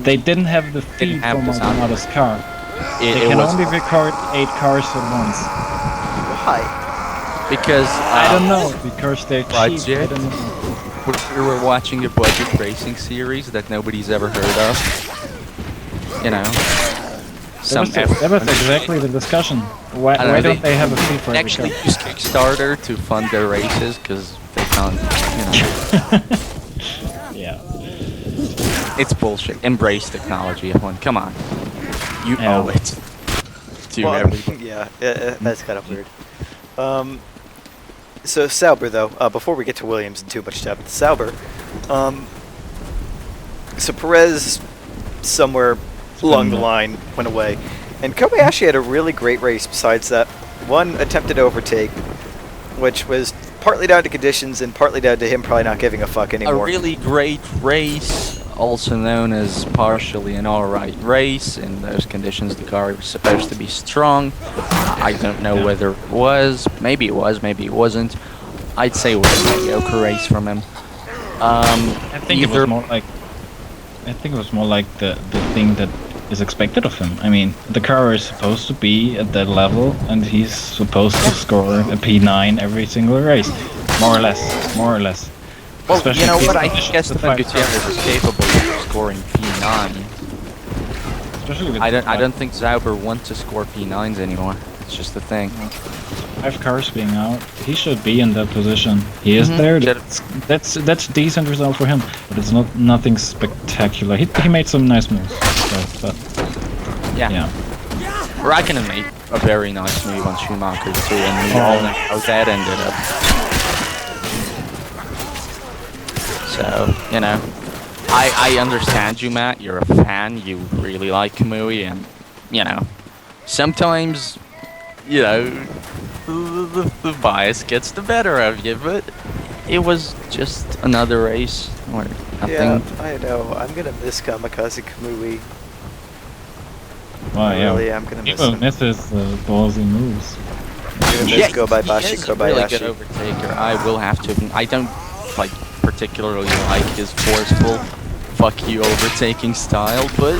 They didn't have the feed have for the sound. Maldonado's car. They It can was only record 8 cars at once. why? because I don't know, because they're cheap. I budget. don't know. We were watching a budget racing series that nobody's ever heard of. You know, That was exactly the discussion. Why don't they have a feed for every actually car? use Kickstarter to fund their races because they can't, you know. Yeah. It's bullshit. Embrace technology, F1. Come on. You Yeah. owe it to Well, everybody. yeah, that's kind of weird. So Sauber, though, before we get to Williams and too much depth, Sauber. So Perez somewhere along the line went away, and Kobayashi had a really great race. Besides that one attempted overtake, which was partly down to conditions and partly down to him probably not giving a fuck A anymore. really great race, also known as partially an alright race. In those conditions, the car was supposed to be strong. I don't know whether it was. Maybe it was, maybe it wasn't. I'd say it was a mediocre race from him. I think it was more like. I think it was more like the thing that is expected of him. I mean, the car is supposed to be at that level, and he's supposed to score a P9 every single race, more or less. Well, Especially you know if what? he's I conditioned guess to the fight Gutierrez is capable of scoring P9. Especially with I don't think Sauber want to score P9s anymore. It's just the thing. 5 cars being out. He should be in that position. He is Mhm. there. Should- That's a decent result for him, but it's nothing spectacular. He made some nice moves, but yeah. Raikkonen made a very nice move on Schumacher too, and we all know how that ended up. So, you know, I understand you, Matt. You're a fan. You really like Kamui, and, you know, sometimes you know, the bias gets the better of you, but it was just another race where nothing. Yeah, I know. I'm gonna miss Kamikaze Kamui. Well, yeah. Really, I'm gonna miss People him. miss his ballsy moves. I'm gonna miss Kobayashi he is a really good Kobayashi. overtaker. I will have to admit. I don't like particularly like his forceful fuck you overtaking style, but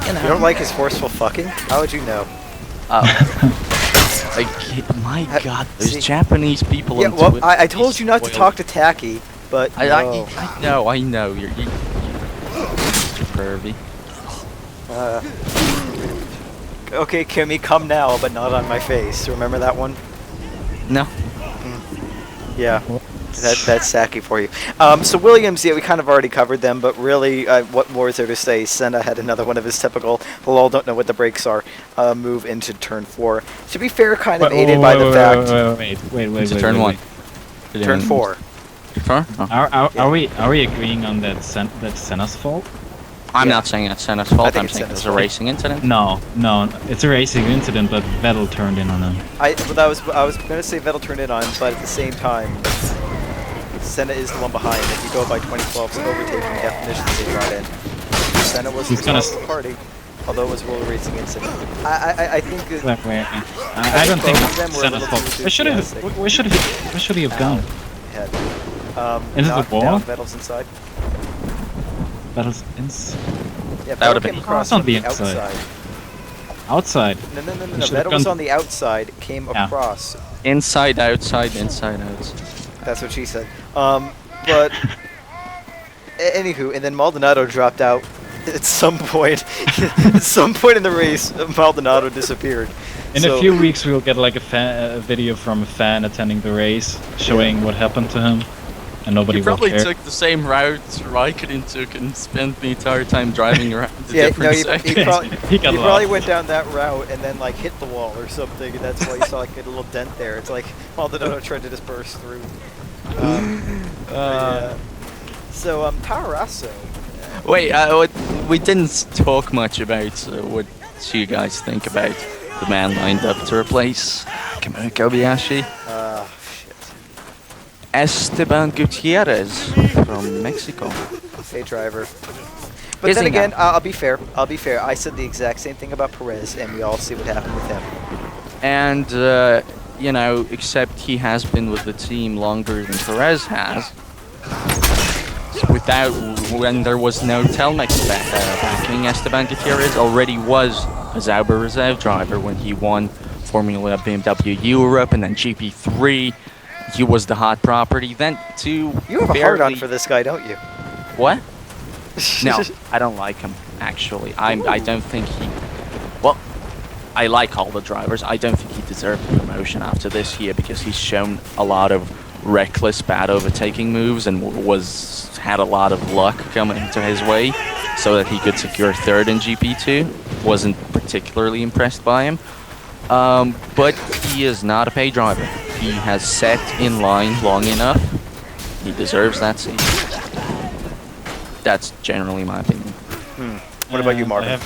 you know. You don't like his forceful fucking? How would you know? My Ha- God, those see- Japanese people. Yeah, on well, Twitter, I told you not to spoiled. talk to Taki, but no. I know. You're pervy. Okay, Kimmy, come now, but not on my face. Remember that one? No. Yeah. That's Saki for you. So Williams, yeah, we kind of already covered them, but really, what more is there to say? Senna had another one of his typical, lol, don't know what the brakes are, move into turn 4. To be fair, kind of aided by the fact... Wait. Turn 1. Turn 4. Turn 4? Oh. Are we agreeing on that's Senna's fault? I'm Yeah. not saying it's Senna's fault. think I'm it's saying Senna's it's a fault. racing incident. No, it's a racing incident, but Vettel turned in on him. I was going to say Vettel turned it on, but at the same time, Senna is the one behind. If you go by 2012's overtaking definitions they brought in, Senna was the He's gonna responsible party, although it was a roller racing incident. I think that Exactly. I don't think both of them it's were a Senna's little fault. too Where should he have gone? had Into the knocked wall? down Vettel's inside. Vettel's ins Yeah, That would've Vettel came been- across It's on from the the inside. outside. outside. No. He should've Vettel was gone- on the outside, came Yeah. across. Inside, outside, inside, outside. That's what she said. But anywho, and then Maldonado dropped out at some point. At some point in the race, Maldonado disappeared. In So- a few weeks, we'll get like a video from a fan attending the race, showing what happened to him, and nobody You will probably care. took the same route Raikkonen took and spent the entire time driving around the Yeah, different no, he sections. probably, He got probably lost. went down that route and then like hit the wall or something, and that's why you saw like a little dent there. It's like Maldonado tried to just burst through. Yeah. So Toro Rosso. Wait, we didn't talk much about what you guys think about the man lined up to replace Kobayashi. Shit. Esteban Gutierrez from Mexico. Hey, driver. But Is then he again, now? I'll be fair. I said the exact same thing about Perez, and we all see what happened with him. And, you know, except he has been with the team longer than Perez has. When there was no Telmex backing, Esteban Gutierrez already was a Sauber reserve driver when he won Formula BMW Europe and then GP3. He was the hot property. Then to You have a hard on for this guy, don't you? What? No, I don't like him, actually. I don't think he... Well, I like all the drivers. I don't think he deserved a promotion after this year because he's shown a lot of reckless, bad overtaking moves and had a lot of luck coming to his way so that he could secure third in GP2. Wasn't particularly impressed by him. But he is not a pay driver. He has sat in line long enough. He deserves that seat. That's generally my opinion. What about you, Marvin?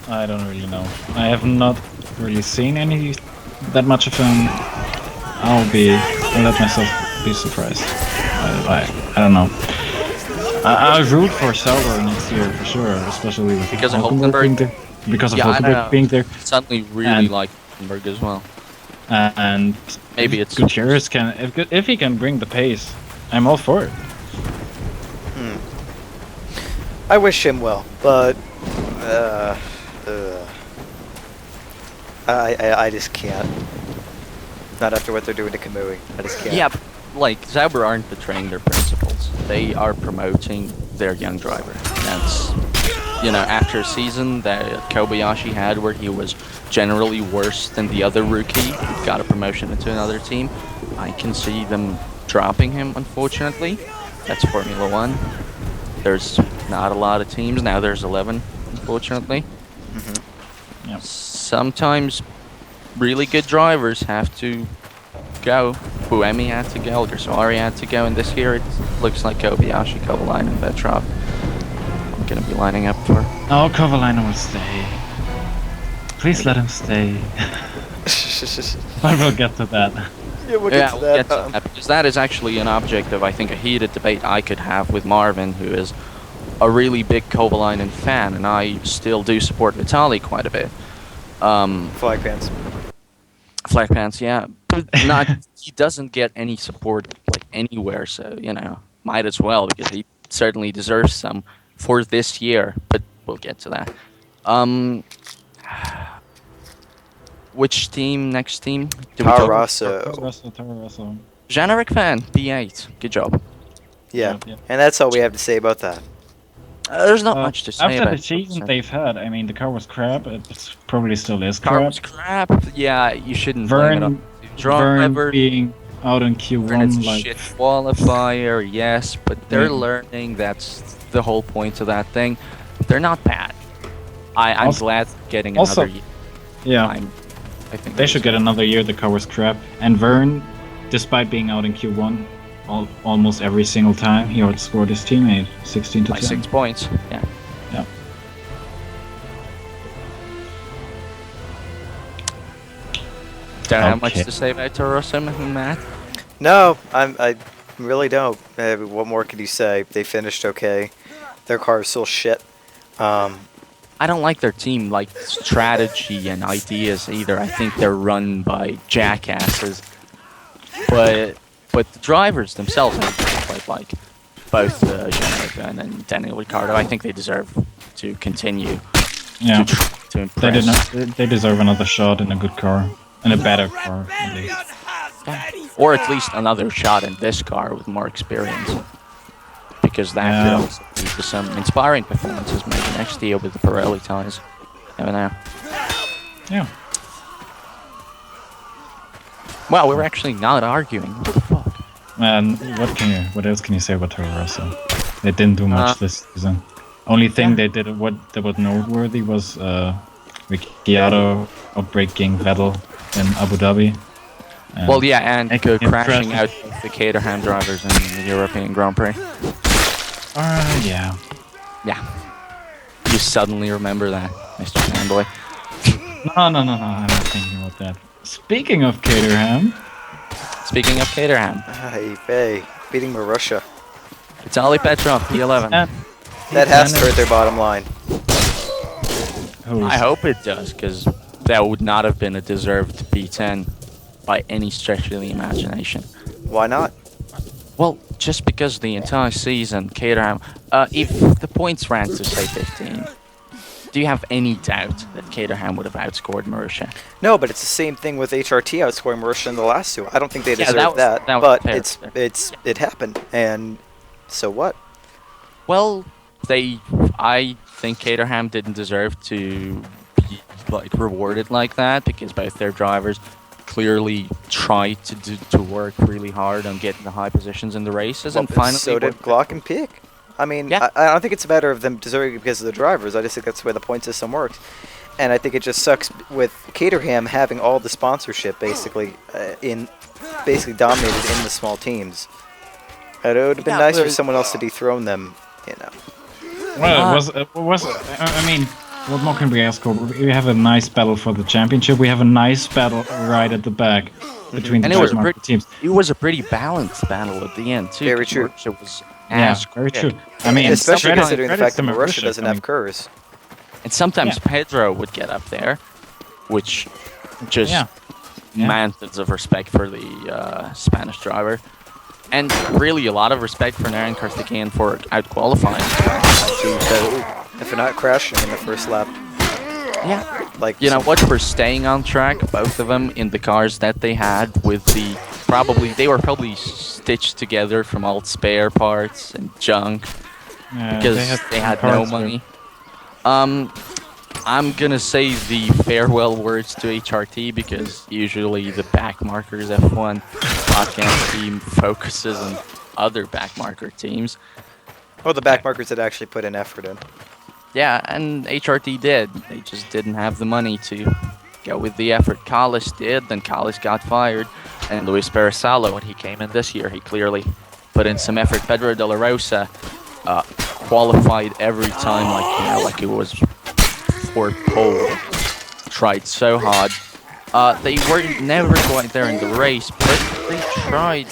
I don't really know. I have not really seen that much of him. I'll let myself be surprised. I don't know. I root for Sauber next year for sure, especially with Because of Hulkenberg being Hulkenberg? there. Because of Yeah, I Hulkenberg know. being there, Suddenly really And- like Hulkenberg as well. and Maybe if it's- Gutierrez if he can bring the pace, I'm all for it. I wish him well, but I just can't. Not after what they're doing to Kamui. I just can't. Yeah, but, like, Sauber aren't betraying their principles. They are promoting their young driver. That's, you know, after a season that Kobayashi had where he was generally worse than the other rookie, got a promotion into another team, I can see them dropping him, unfortunately. That's Formula One. There's not a lot of teams. Now there's 11, unfortunately. Yep. Sometimes really good drivers have to go. Buemi had to go, Grosjean had to go, and this year it looks like Kobayashi, Kovalainen, and Petrov. I'm gonna be lining up for. Oh, Kovalainen will stay. Please let him stay. But we'll get to that. Yeah, we'll Yeah, we'll get to that, because that is actually an object of, I think, a heated debate I could have with Marvin, who is a really big Kovalainen fan, and I still do support Vitaly quite a bit. Flag pants. Flag pants, yeah. But he doesn't get any support like anywhere, so, you know, might as well, because he certainly deserves some for this year, but we'll get to that. Which team, next team? Toro Rosso. Toro Rosso. Generic fan, P8. Good job. Yeah. Yeah. And that's all we have to say about that. There's not much to say After about the season they've had, I mean, the car was crap. It probably still is car crap. was crap. Yeah, you shouldn't blame it on Vern driver. being out in Vern is Q1, a like shit qualifier, yes, but they're Yeah. learning. That's the whole point of that thing. They're not bad. I'm Also- glad getting also- another year. yeah, I think they should get another year. The car was crap, and Vern, despite being out in Q1, almost every single time he outscored his teammate 16 to by 10. 6 points. Yeah. Yeah. Don't have much Okay. to say about Toro Rosso, Matt. No, I really don't. What more could you say? They finished okay. Their car is still shit. I don't like their team, like strategy and ideas either. I think they're run by jackasses. But the drivers themselves, I quite like both Jean and Daniel Ricciardo. I think they deserve to continue Yeah, to impress. they deserve another shot in a good car, in a better car at least. Or at least another shot in this car with more experience. Because that could Yeah. also lead to some inspiring performances maybe next year with the Pirelli tyres. Never know. Yeah. Well, we're actually not arguing. What the fuck? And what else can you say about Toro Rosso? They didn't do much this season. Only thing they did that was noteworthy was Ricciardo outbreaking Vettel in Abu Dhabi. Well, yeah, and crashing crashing. out of the Caterham drivers in the European Grand Prix. Yeah. Yeah. You suddenly remember that, Mr. Fanboy. No, I'm not thinking about that. Speaking of Caterham, Speaking of Caterham, Hey, beating Marussia. Vitaly Petrov, P11. That has to hurt their bottom line. I hope it does, because that would not have been a deserved P10 by any stretch of the imagination. Why not? Well, just because the entire season, Caterham, if the points ran to say 15, do you have any doubt that Caterham would have outscored Marussia? No, but it's the same thing with HRT outscoring Marussia in the last two. I don't think they Yeah, deserve that was but fair. it happened, and so what? Well, I think Caterham didn't deserve to be rewarded like that, because both their drivers clearly tried to work really hard on getting the high positions in the races, and finally so did Glock and Pick. I mean, Yeah. I don't think it's a matter of them deserving it because of the drivers. I just think that's the way the point system works. And I think it just sucks with Caterham having all the sponsorship basically dominated in the small teams. It would have been nice for someone else to dethrone them, you know. well, it was. I mean, what more can we ask for? We have a nice battle for the championship. We have a nice battle right at the back between And the it was backmarker teams. It was a pretty balanced battle at the end too. Very 'cause true. Marussia was Yeah, ass very quick. true. I mean, Especially credit- considering the credits fact that to Marussia doesn't I have mean, curves. And sometimes Yeah. Pedro would get up there, which just Yeah. mountains of respect for the Spanish driver. And really a lot of respect for Naran Karthikeyan for out-qualifying. So, If you're not crashing in the first lap, yeah. like You know what, for staying on track, both of them in the cars that they had with they were probably stitched together from old spare parts and junk. Because they had no money. I'm gonna say the farewell words to HRT, because usually the Backmarkers F1 podcast team focuses on other backmarker teams. well, the backmarkers that actually put in effort in. Yeah, and HRT did. They just didn't have the money to go with the effort. Carlos did, then Carlos got fired, and Luis Beresalo, when he came in this year, he clearly put in some effort. Pedro de la Rosa qualified every time like it was fourth pole. Tried so hard. They were never quite there in the race, but they tried.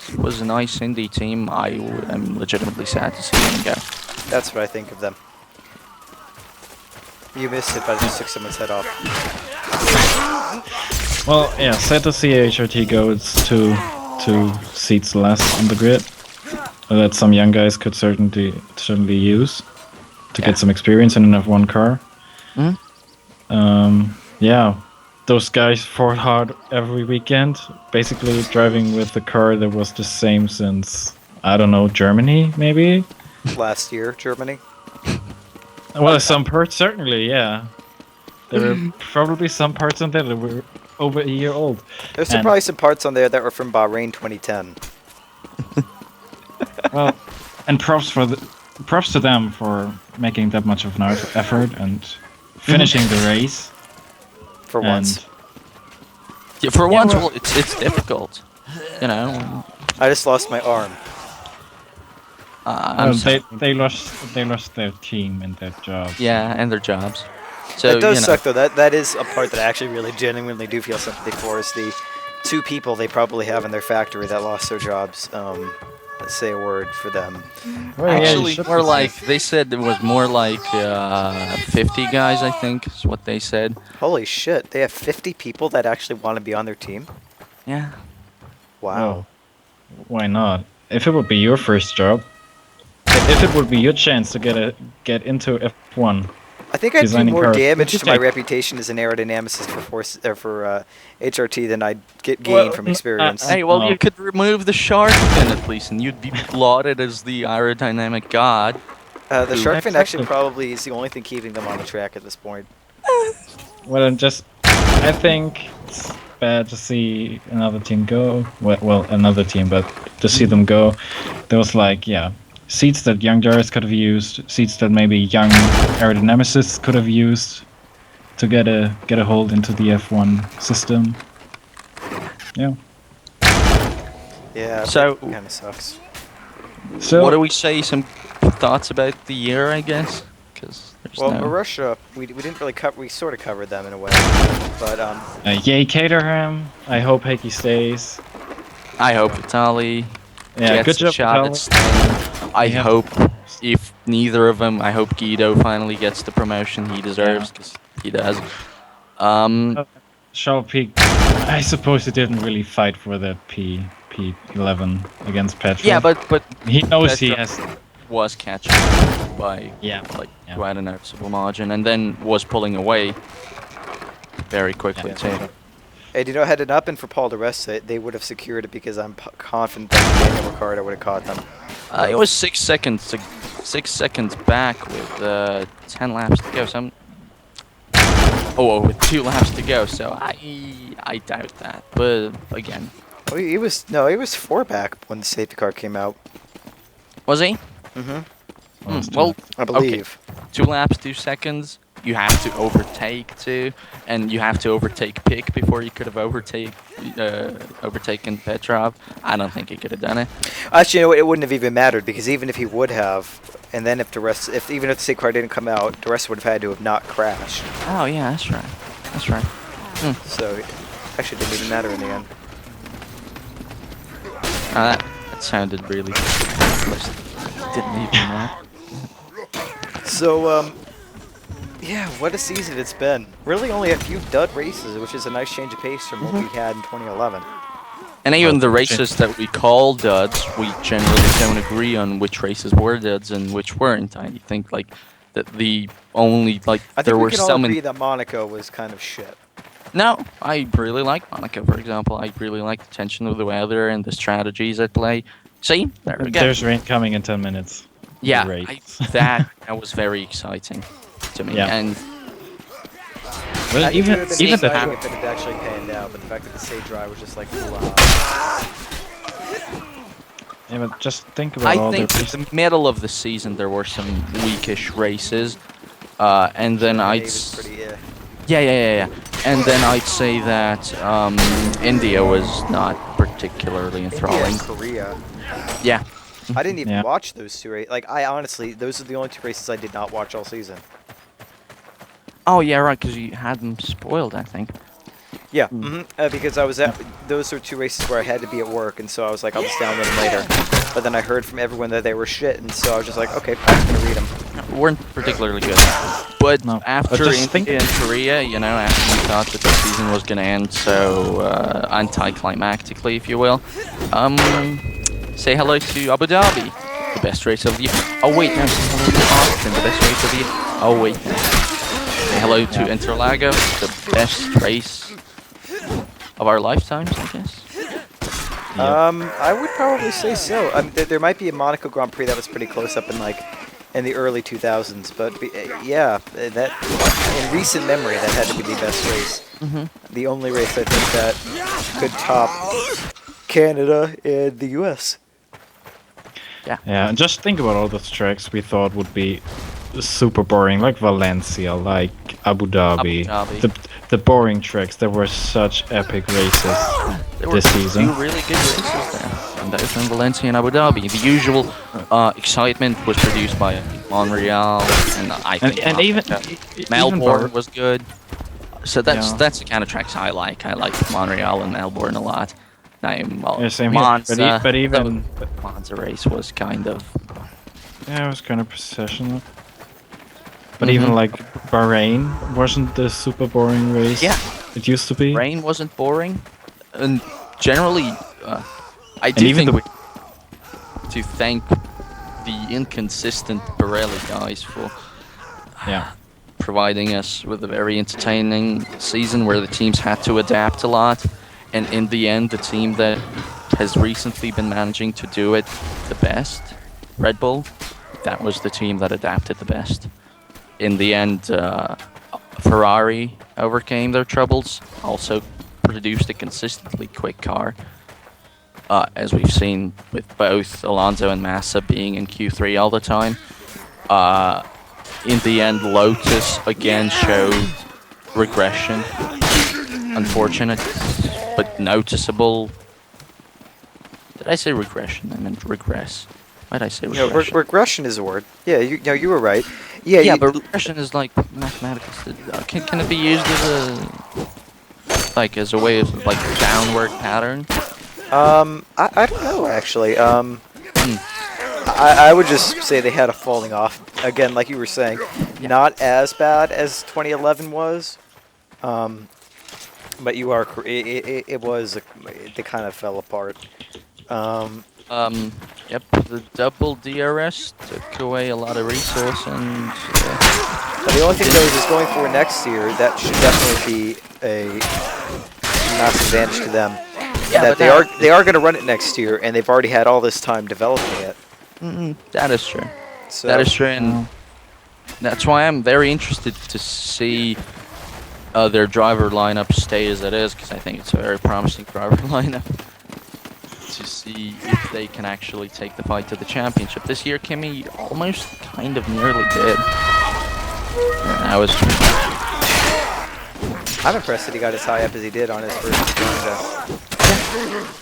It was a nice indie team. I am legitimately sad to see them go. That's what I think of them. You missed it, but I just took someone's head off. Well, yeah, sad to see HRT go. It's two seats less on the grid. That some young guys could certainly use to get some experience in an F1 car. Yeah, those guys fought hard every weekend, basically driving with a car that was the same since, I don't know, Germany, maybe? Last year, Germany. Well, some parts, certainly, yeah. There were probably some parts on there that were over a year old. There's probably some parts on there that were from Bahrain 2010. Well, and props to them for making that much of an effort and finishing the race. For once. Yeah, for once, well, it's difficult. You know. I just lost my arm. They lost their team and their jobs. Yeah, and their jobs. So it does suck though. That is a part that I actually really genuinely do feel sympathy for. Is the 2 people they probably have in their factory that lost their jobs. Let's say a word for them. Well, actually, yeah, more like they said it was more like 50 guys. I think is what they said. Holy shit! They have 50 people that actually want to be on their team. Yeah. Wow. Well, why not? If it would be your first job, if it would be your chance to get into F1. I think I'd do more damage to my take... reputation as an aerodynamicist for HRT than I'd gain from experience. Hey, well, you could remove the shark fin at least, and you'd be lauded as the aerodynamic god. The shark fin actually probably is the only thing keeping them on the track at this point. Well, I think it's bad to see another team go. Well, another team, but to see them go, there was seats that young drivers could have used, seats that maybe young aerodynamicists could have used to get a hold into the F1 system. Yeah. Yeah. So kind of sucks. So what do we say? Some thoughts about the year, I guess. Because Marussia, we didn't really cover. We sort of covered them in a way, but yay Caterham! I hope Heikki stays. I hope Vitali Yeah, gets good job, a shot at staying. I hope, if neither of them, I hope Guido finally gets the promotion he deserves, because he does. Charles P, I suppose he didn't really fight for the P11 against Petrov. Yeah, but he knows Petrov he has... was catching by quite a noticeable margin, and then was pulling away very quickly too. Hey, do you know, had it not been for Paul di Resta, they would have secured it because I'm confident that Daniel Ricciardo would have caught them. It was 6 seconds, 6 seconds back with 10 laps to go. So with 2 laps to go. So I doubt that. But again, well, he was 4 back when the safety car came out. Was he? Well, I believe. Okay. 2 laps, 2 seconds. You have to overtake too, and you have to overtake Pick before you could have overtaken Petrov. I don't think he could have done it. Actually, you know what? It wouldn't have even mattered because even if he would have, and then even if the safety car didn't come out, the rest would have had to have not crashed. Oh yeah, that's right. That's right. So, it actually didn't even matter in the end. That sounded really. Didn't even matter. So yeah, what a season it's been. Really only a few dud races, which is a nice change of pace from what we had in 2011. And even the races that we call duds, we generally don't agree on which races were duds and which weren't. I think that the only there were some. I think we can all agree that Monaco was kind of shit. No, I really like Monaco, for example. I really like the tension of the weather and the strategies at play. See, there we go. There's rain coming in 10 minutes. Yeah, that was very exciting to me. Yeah. And well, even if it had actually panned out, but the fact that the stage dry was just like, wow. Yeah, but just think about all I think in the middle of the season there were some weakish races, and then yeah. And then I'd say that India was not particularly enthralling. India and Korea. Yeah. I didn't even watch those 2 races. I honestly, those are the only 2 races I did not watch all season. Oh yeah, right, because you had them spoiled, I think. Yeah, because I was at those were 2 races where I had to be at work, and so I was like, I'll just download them later. But then I heard from everyone that they were shit, and so I was just like, okay, I'm gonna read them. Weren't particularly good, but No, after but just think- in Korea, you know, after we thought that the season was gonna end so anticlimactically, if you will, say hello to Abu Dhabi, the best race of the year. Oh wait, no, say hello to Austin, the best race of the year. Oh wait, say hello to Interlagos, the best race of our lifetimes, I guess. I would probably say so. There might be a Monaco Grand Prix that was pretty close up in the early 2000s, but yeah, that in recent memory that had to be the best race. The only race I think that could top Canada and the U.S. Yeah. Yeah, and just think about all those tracks we thought would be super boring, like Valencia, like Abu Dhabi. The boring tracks. There were such epic races this season. Two really good races there. And that was in Valencia and Abu Dhabi. The usual excitement was produced by Montreal, and I think even Melbourne was good. So that's the kind of tracks I like. I like Montreal and Melbourne a lot. Same Monza, here. But even Monza race was kind of it was kind of processional. But even like Bahrain wasn't the super boring race. Yeah, it used to be. Rain wasn't boring, and generally, I do think we to thank the inconsistent Pirelli guys for providing us with a very entertaining season where the teams had to adapt a lot, and in the end, the team that has recently been managing to do it the best, Red Bull, that was the team that adapted the best. In the end, Ferrari overcame their troubles, also produced a consistently quick car, as we've seen with both Alonso and Massa being in Q3 all the time. In the end, Lotus again showed regression. Unfortunate, but noticeable. Did I say regression? I meant regress. Why did I say regression? Regression is a word. Yeah, you were right. Yeah, but regression is like mathematical. Can it be used as a way of like downward pattern? I don't know actually. I would just say they had a falling off again, like you were saying. Not as bad as 2011 was, but you are. It was. They kind of fell apart. Yep, the double DRS took away a lot of resource, and but the only thing though is going for next year, that should definitely be a massive advantage to them. Yeah, that they are going to run it next year, and they've already had all this time developing it. That is true. So, that is true, and that's why I'm very interested to see their driver lineup stay as it is, because I think it's a very promising driver lineup. To see if they can actually take the fight to the championship. This year, Kimi almost kind of nearly did. And I'm impressed that he got as high up as he did on his first contest.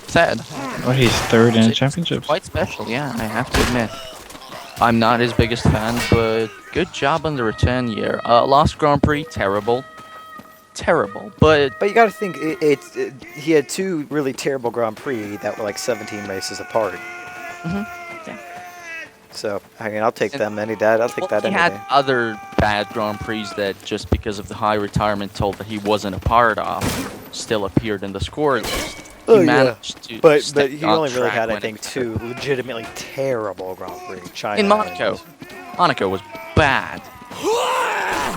Sad. Well, he's third in championships. Quite special, yeah, I have to admit. I'm not his biggest fan, but good job on the return year. Last Grand Prix, terrible, but you got to think he had 2 really terrible Grand Prix that were like 17 races apart. Yeah. So I mean, I'll take them any day. I'll take that any day. He had day. other bad Grand Prix that, just because of the high retirement toll that he wasn't a part of, still appeared in the score list. He managed to but he only really had, I think, 2 legitimately terrible Grand Prix. China in Monaco. Monaco was bad.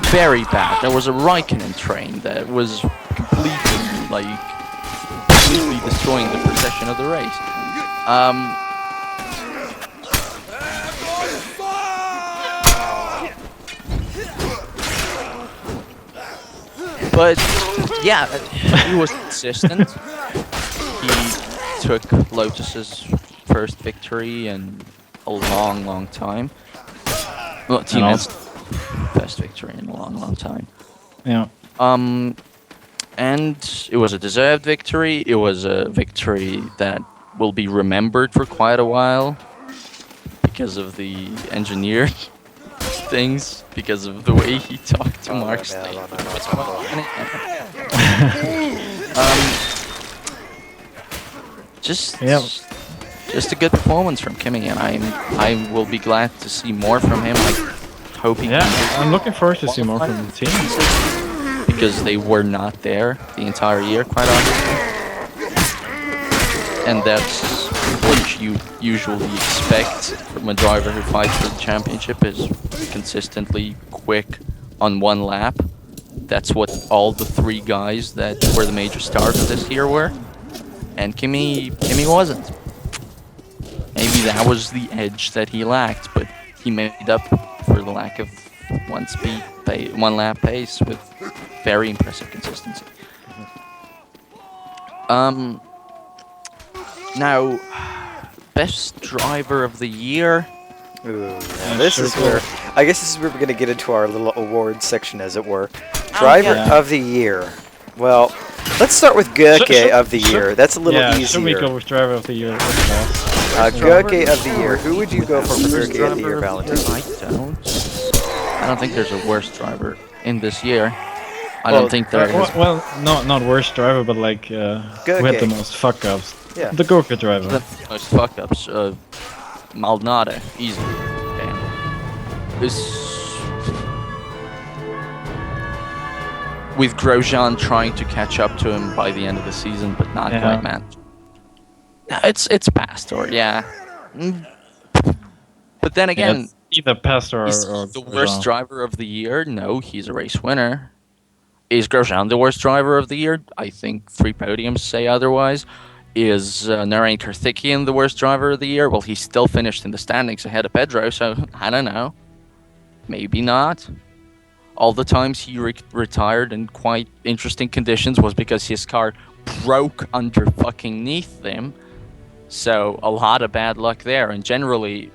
Very bad. There was a Raikkonen train that was completely destroying the procession of the race. But yeah, he was consistent. He took Lotus's first victory in a long time. Well, team's first victory in a long time. Yeah. And it was a deserved victory. It was a victory that will be remembered for quite a while because of the engineered things, because of the way he talked to Mark. Just Yeah. just a good performance from Kimi, and I will be glad to see more from him. I hope he Yeah, can I'm looking forward to see more from the team. because they were not there the entire year, quite honestly. And that's what you usually expect from a driver who fights for the championship, is consistently quick on one lap. That's what all the three guys that were the major stars this year were. And Kimi wasn't. Maybe that was the edge that he lacked, but he made up for the lack of one lap pace with very impressive consistency. Now, best driver of the year. Ooh, now this is where I guess this is where we're gonna get into our little awards section, as it were. Driver of the year. Well, let's start with Gurke of the year. That's a little easier. Should we go with driver of the year as well? Gurke of the year. Who would you go for Gurke of the year, Valentin? I don't think there's a worse driver in this year. I don't think there is. Well, not worst driver, but like who had the most fuck ups. Yeah. The Gurke driver. The most fuck ups. Maldonado, easy. Damn. With Grosjean trying to catch up to him by the end of the season, but not quite, man. It's Pastor, yeah. But then again, it's either Pastor or the worst driver of the year. No, he's a race winner. Is Grosjean the worst driver of the year? I think 3 podiums say otherwise. Is Narain Karthikeyan the worst driver of the year? Well, he still finished in the standings ahead of Pedro, so I don't know. Maybe not. All the times he retired in quite interesting conditions was because his car broke under fucking neath him. So a lot of bad luck there, and generally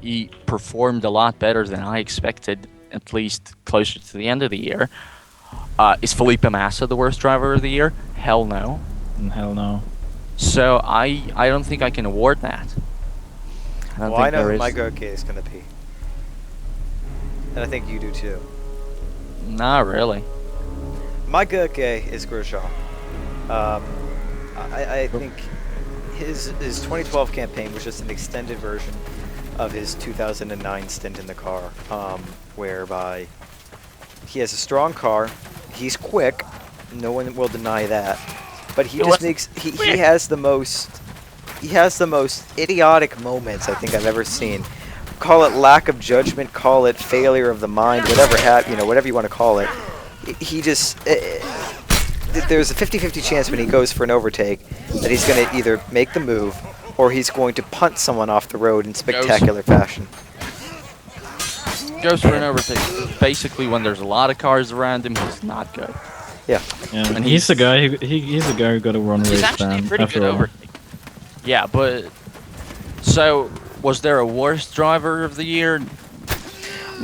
he performed a lot better than I expected, at least closer to the end of the year. Is Felipe Massa the worst driver of the year? Hell no. Hell no. So I don't think I can award that. I know who my Gurke is going to be. And I think you do too. Not really. My Gurke is Grosjean. I think his 2012 campaign was just an extended version of his 2009 stint in the car, whereby he has a strong car, he's quick, no one will deny that, but he just makes he has the most idiotic moments I think I've ever seen. Call it lack of judgment, call it failure of the mind, whatever you want to call it. He just there's a 50-50 chance when he goes for an overtake that he's going to either make the move or he's going to punt someone off the road in spectacular fashion. Goes for an overtake. Basically, when there's a lot of cars around him, he's not good. Yeah, and he's the guy who got a run race ban. He's actually a pretty good overtake. Yeah, but so was there a worst driver of the year? No.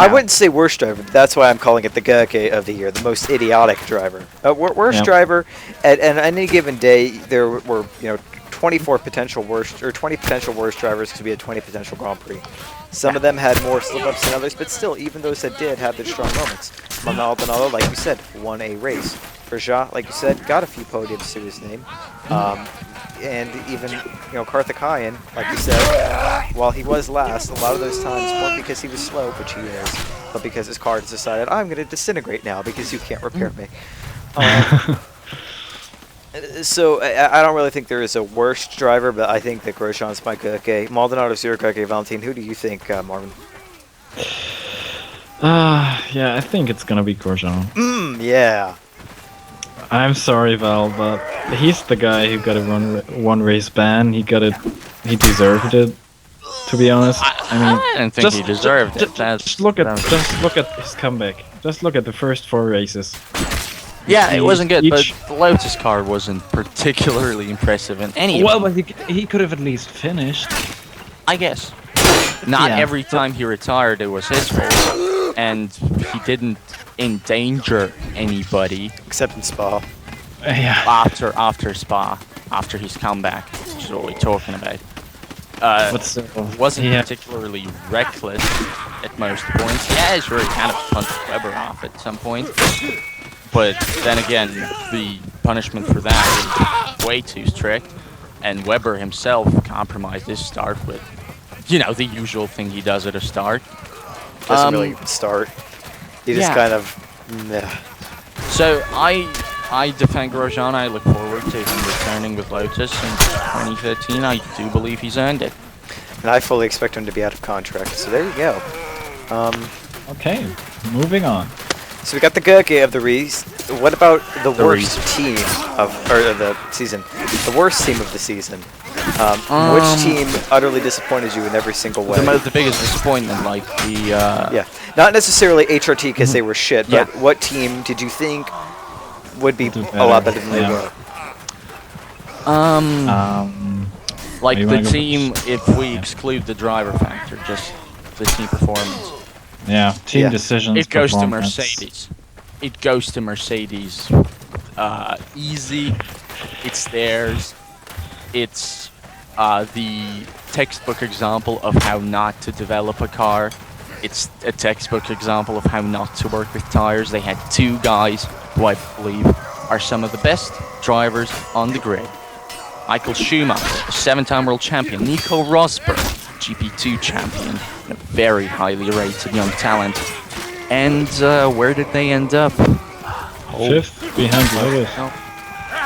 I wouldn't say worst driver. But that's why I'm calling it the Gurke of the year, the most idiotic driver. Worst driver. At any given day, there were 20 potential worst drivers because we had 20 potential Grand Prix. Some of them had more slip-ups than others, but still, even those that did have their strong moments. Maldonado, like you said, won a race. Grosjean, like you said, got a few podiums to his name. And even, Karthikeyan, like you said, while he was last, a lot of those times weren't because he was slow, which he is, but because his car decided, I'm going to disintegrate now because you can't repair me. So I don't really think there is a worst driver, but I think that Grosjean's my Gurke. Maldonado's your Gurke. Valentin, who do you think, Marvin? Yeah, I think it's gonna be Grosjean. Yeah. I'm sorry, Val, but he's the guy who got a one race ban. He deserved it. To be honest, I don't think he deserved it. Just look at his comeback. Just look at the first 4 races. Yeah, it wasn't good, but the Lotus car wasn't particularly impressive in any Well, but he could have at least finished. I guess. Not every time he retired it was his fault, and he didn't endanger anybody. Except in Spa. Yeah. After Spa, after his comeback, which is what we're talking about. Wasn't particularly reckless at most points. Yeah, sure, he kind of punched Weber off at some point. But then again, the punishment for that is way too strict. And Webber himself compromised his start with, the usual thing he does at a start. Doesn't really start. He just kind of... Meh. So I defend Grosjean. I look forward to him returning with Lotus in 2013. I do believe he's earned it. And I fully expect him to be out of contract. So there you go. Okay, moving on. So we got the Gurke of the Rees. What about the worst team of the season? The worst team of the season. Which team utterly disappointed you in every single way? The biggest disappointment, like the... Yeah, not necessarly HRT because they were shit, but what team did you think would be a lot better than they were? Like the team, if we exclude the driver factor, just the team performance. Yeah, team decisions. It goes to Mercedes. It goes to Mercedes. Easy. It's theirs. It's the textbook example of how not to develop a car. It's a textbook example of how not to work with tires. They had two guys who I believe are some of the best drivers on the grid. Michael Schumacher, a 7-time world champion. Nico Rosberg, GP2 champion, and a very highly rated young talent. And where did they end up? Fifth behind Lotus.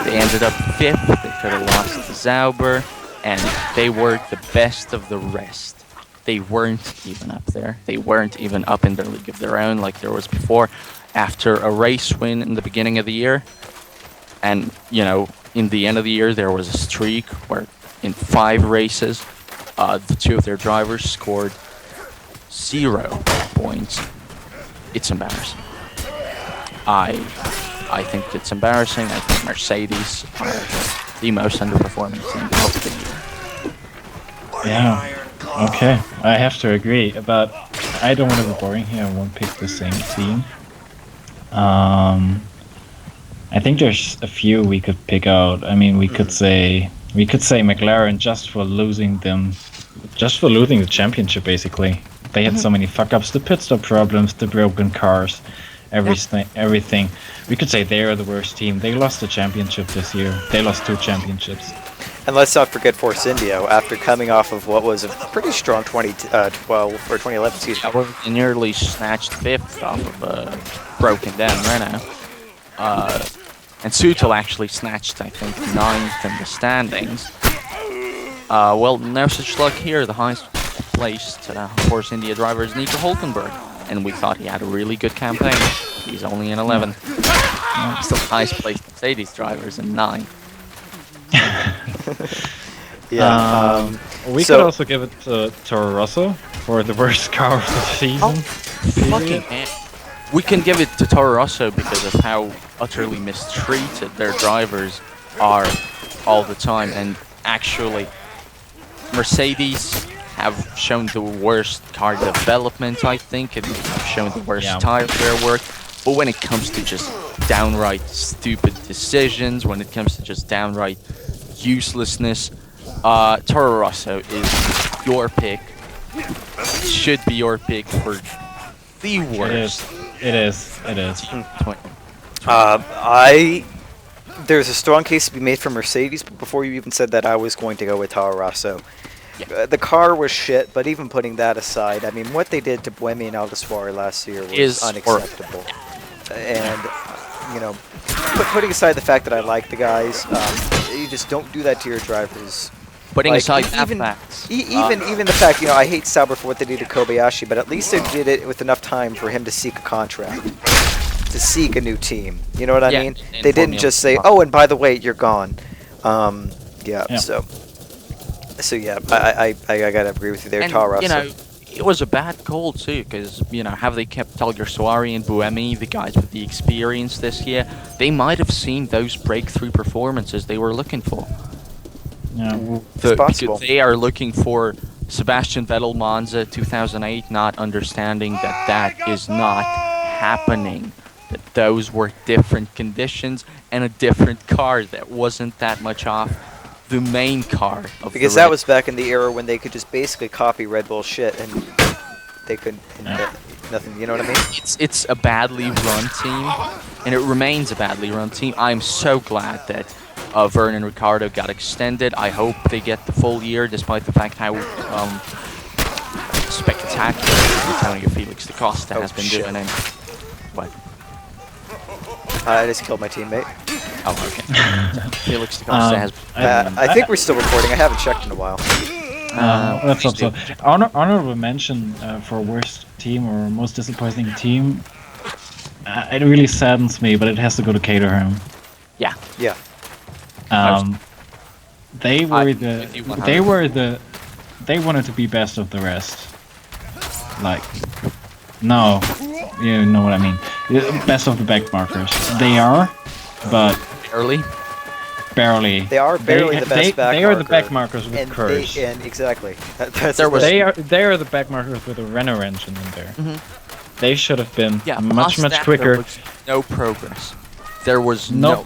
They ended up 5th. They could have lost to Sauber, and they were the best of the rest. They weren't even up there. They weren't even up in their league of their own like there was before. After a race win in the beginning of the year, and in the end of the year there was a streak where in 5 races, the 2 of their drivers scored 0 points. It's embarrassing. I think it's embarrassing. I think Mercedes are the most underperforming team of the year. Yeah. Okay. I have to agree. But I don't want to be boring here. I won't pick the same team. I think there's a few we could pick out. I mean, we could say McLaren just for losing the championship. Basically, they had so many fuck ups, the pit stop problems, the broken cars, everything. We could say they are the worst team. They lost the championship this year. They lost 2 championships. And let's not forget Force India, after coming off of what was a pretty strong 2012 or 2011 season. They nearly snatched 5th off of a broken down Renault. And Sutil actually snatched, I think, 9th in the standings. Well, no such luck here. The highest placed Force India driver is Nico Hulkenberg, and we thought he had a really good campaign. He's only in 11th. Still the highest placed Mercedes drivers in 9. We could also give it to Toro Rosso for the worst car of the season. Fucking hell. We can give it to Toro Rosso because of how utterly mistreated their drivers are all the time. And actually, Mercedes have shown the worst car development, I think, and have shown the worst tire wear work. But when it comes to just downright stupid decisions, when it comes to just downright uselessness, Toro Rosso is your pick. Should be your pick for the worst. It is. There's a strong case to be made for Mercedes, but before you even said that, I was going to go with Toro Rosso. Yeah. The car was shit, but even putting that aside, I mean, what they did to Buemi and Alguersuari last year was unacceptable. And, putting aside the fact that I like the guys, you just don't do that to your drivers. Putting aside even the fact. Even the fact, I hate Sauber for what they did to Kobayashi, but at least they did it with enough time for him to seek a contract, to seek a new team. You know what I mean? They didn't just say, "Oh, and by the way, you're gone." So yeah, I gotta agree with you there, Toro. It was a bad call too, because have they kept Alguersuari and Buemi, the guys with the experience this year? They might have seen those breakthrough performances they were looking for. Yeah, it's possible. They are looking for Sebastian Vettel Monza 2008, not understanding that is not happening. That those were different conditions and a different car that wasn't that much off the main car of because that was back in the era when they could just basically copy Red Bull shit and they could nothing. You know what I mean? It's a badly run team, and it remains a badly run team. I'm so glad that Vernon Ricciardo got extended. I hope they get the full year, despite the fact how spectacular Antonio Felix da Costa has been doing. And what? I just killed my teammate. Oh, okay. Felix da Costa has. I think we're still recording. I haven't checked in a while. Let's hope so. Honorable mention for worst team or most disappointing team. It really saddens me, but it has to go to Caterham. Yeah. Yeah. They wanted to be best of the rest. Like, no, you know what I mean. Best of the backmarkers. They are, but barely. They are barely the best backmarker. They are the backmarkers with curves. Exactly. They are the backmarkers with a Renault engine in there. Mm-hmm. They should have been much that, quicker. There was no progress. There was no.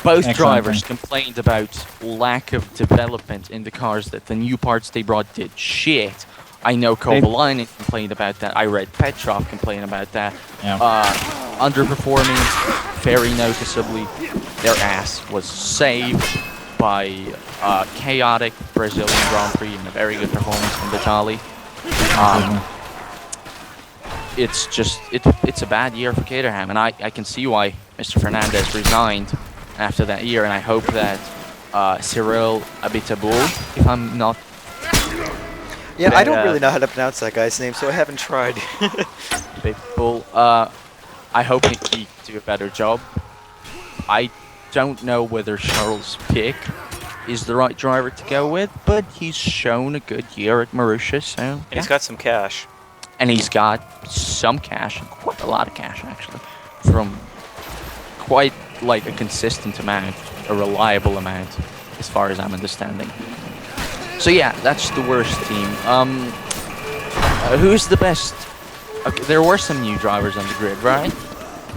Both drivers complained about lack of development in the cars, that the new parts they brought did shit. I know Kovalainen complained about that. I read Petrov complain about that. Yeah. Underperforming very noticeably. Their ass was saved by chaotic Brazilian Grand Prix and a very good performance from Vitali. It's just it's a bad year for Caterham, and I can see why Mr. Fernandez resigned after that year, and I hope that Cyril Abitaboul, if I'm not... Yeah, I don't really know how to pronounce that guy's name, so I haven't tried. Abitaboul, I hope he do a better job. I don't know whether Charles Pic is the right driver to go with, but he's shown a good year at Marussia, so... And he's got some cash. And he's got some cash, quite a lot of cash actually, from quite like a consistent amount, a reliable amount, as far as I'm understanding. So yeah, that's the worst team. Who's the best? Okay, there were some new drivers on the grid, right?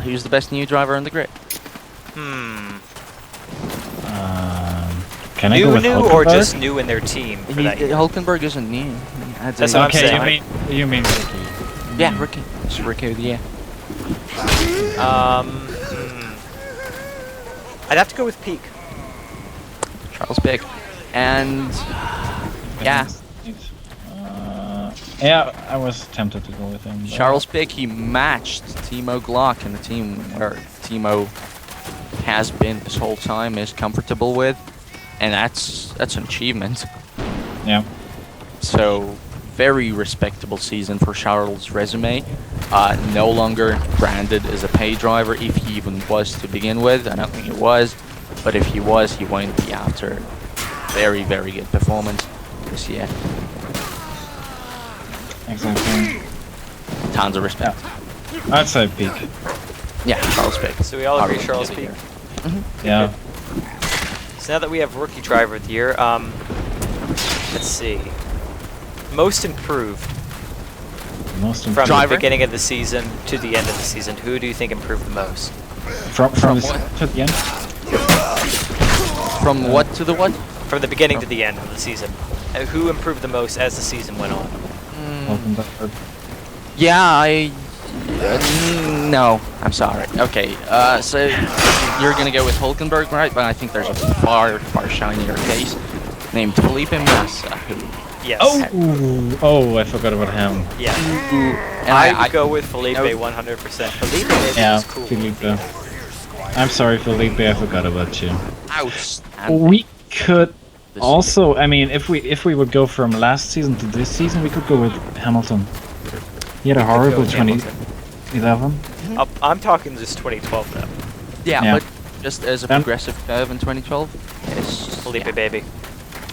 Who's the best new driver on the grid? Can I go with new or just new in their team for that year? Hulkenberg isn't new. That's what I'm saying. You mean Ricky? Yeah, Ricky. It's Ricky, yeah. I'd have to go with Peak. Charles Pic. And yeah. Yeah, I was tempted to go with him. Charles Pic, he matched Timo Glock in the team where Timo has been this whole time, is comfortable with, and that's an achievement. Yeah. So very respectable season for Charles' resume. No longer branded as a pay driver, if he even was to begin with. I don't think he was, but if he was, he won't be after very, very good performance this year. Exactly. Tons of respect. Yeah. I'd say Peak. Yeah, Charles Pic. So we all agree Charles Peak. Yeah. So now that we have rookie driver of the year, let's see. Most improved. From the beginning of the season to the end of the season, who do you think improved the most? From the to the end? From what to the what? From the beginning to the end of the season. Who improved the most as the season went on? Yeah, no, I'm sorry. Okay, so you're gonna go with Hulkenberg, right? But I think there's a far shinier case named Felipe Massa, who... Yes. Oh, I forgot about him. Yeah. And I would go with Felipe 100%. Felipe is cool. Felipe. I'm sorry, Felipe, I forgot about you. Outstanding. We could also, I mean, if we would go from last season to this season, we could go with Hamilton. He had a horrible 2011. I'm talking just 2012 though. Yeah, but just as a progressive curve in 2012. Yes. Felipe, baby.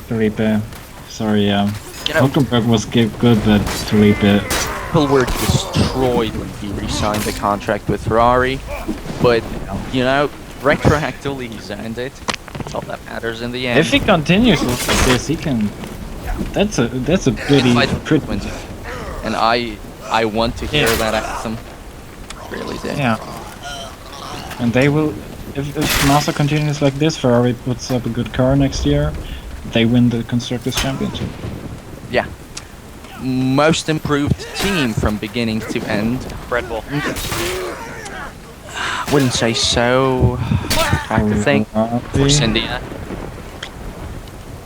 Felipe. Sorry, Hulkenberg was good, but Felipe... People were destroyed when he re-signed the contract with Ferrari, but, you know, retroactively he's earned it. That's all that matters in the end. If he continues like this, he can... That's a pretty... And I want to hear that anthem. Really did. Yeah. And they will... If Massa continues like this, Ferrari puts up a good car next year, they win the Constructors' Championship. Yeah. Most improved team from beginning to end. Red Bull. Wouldn't say so. I think Force India.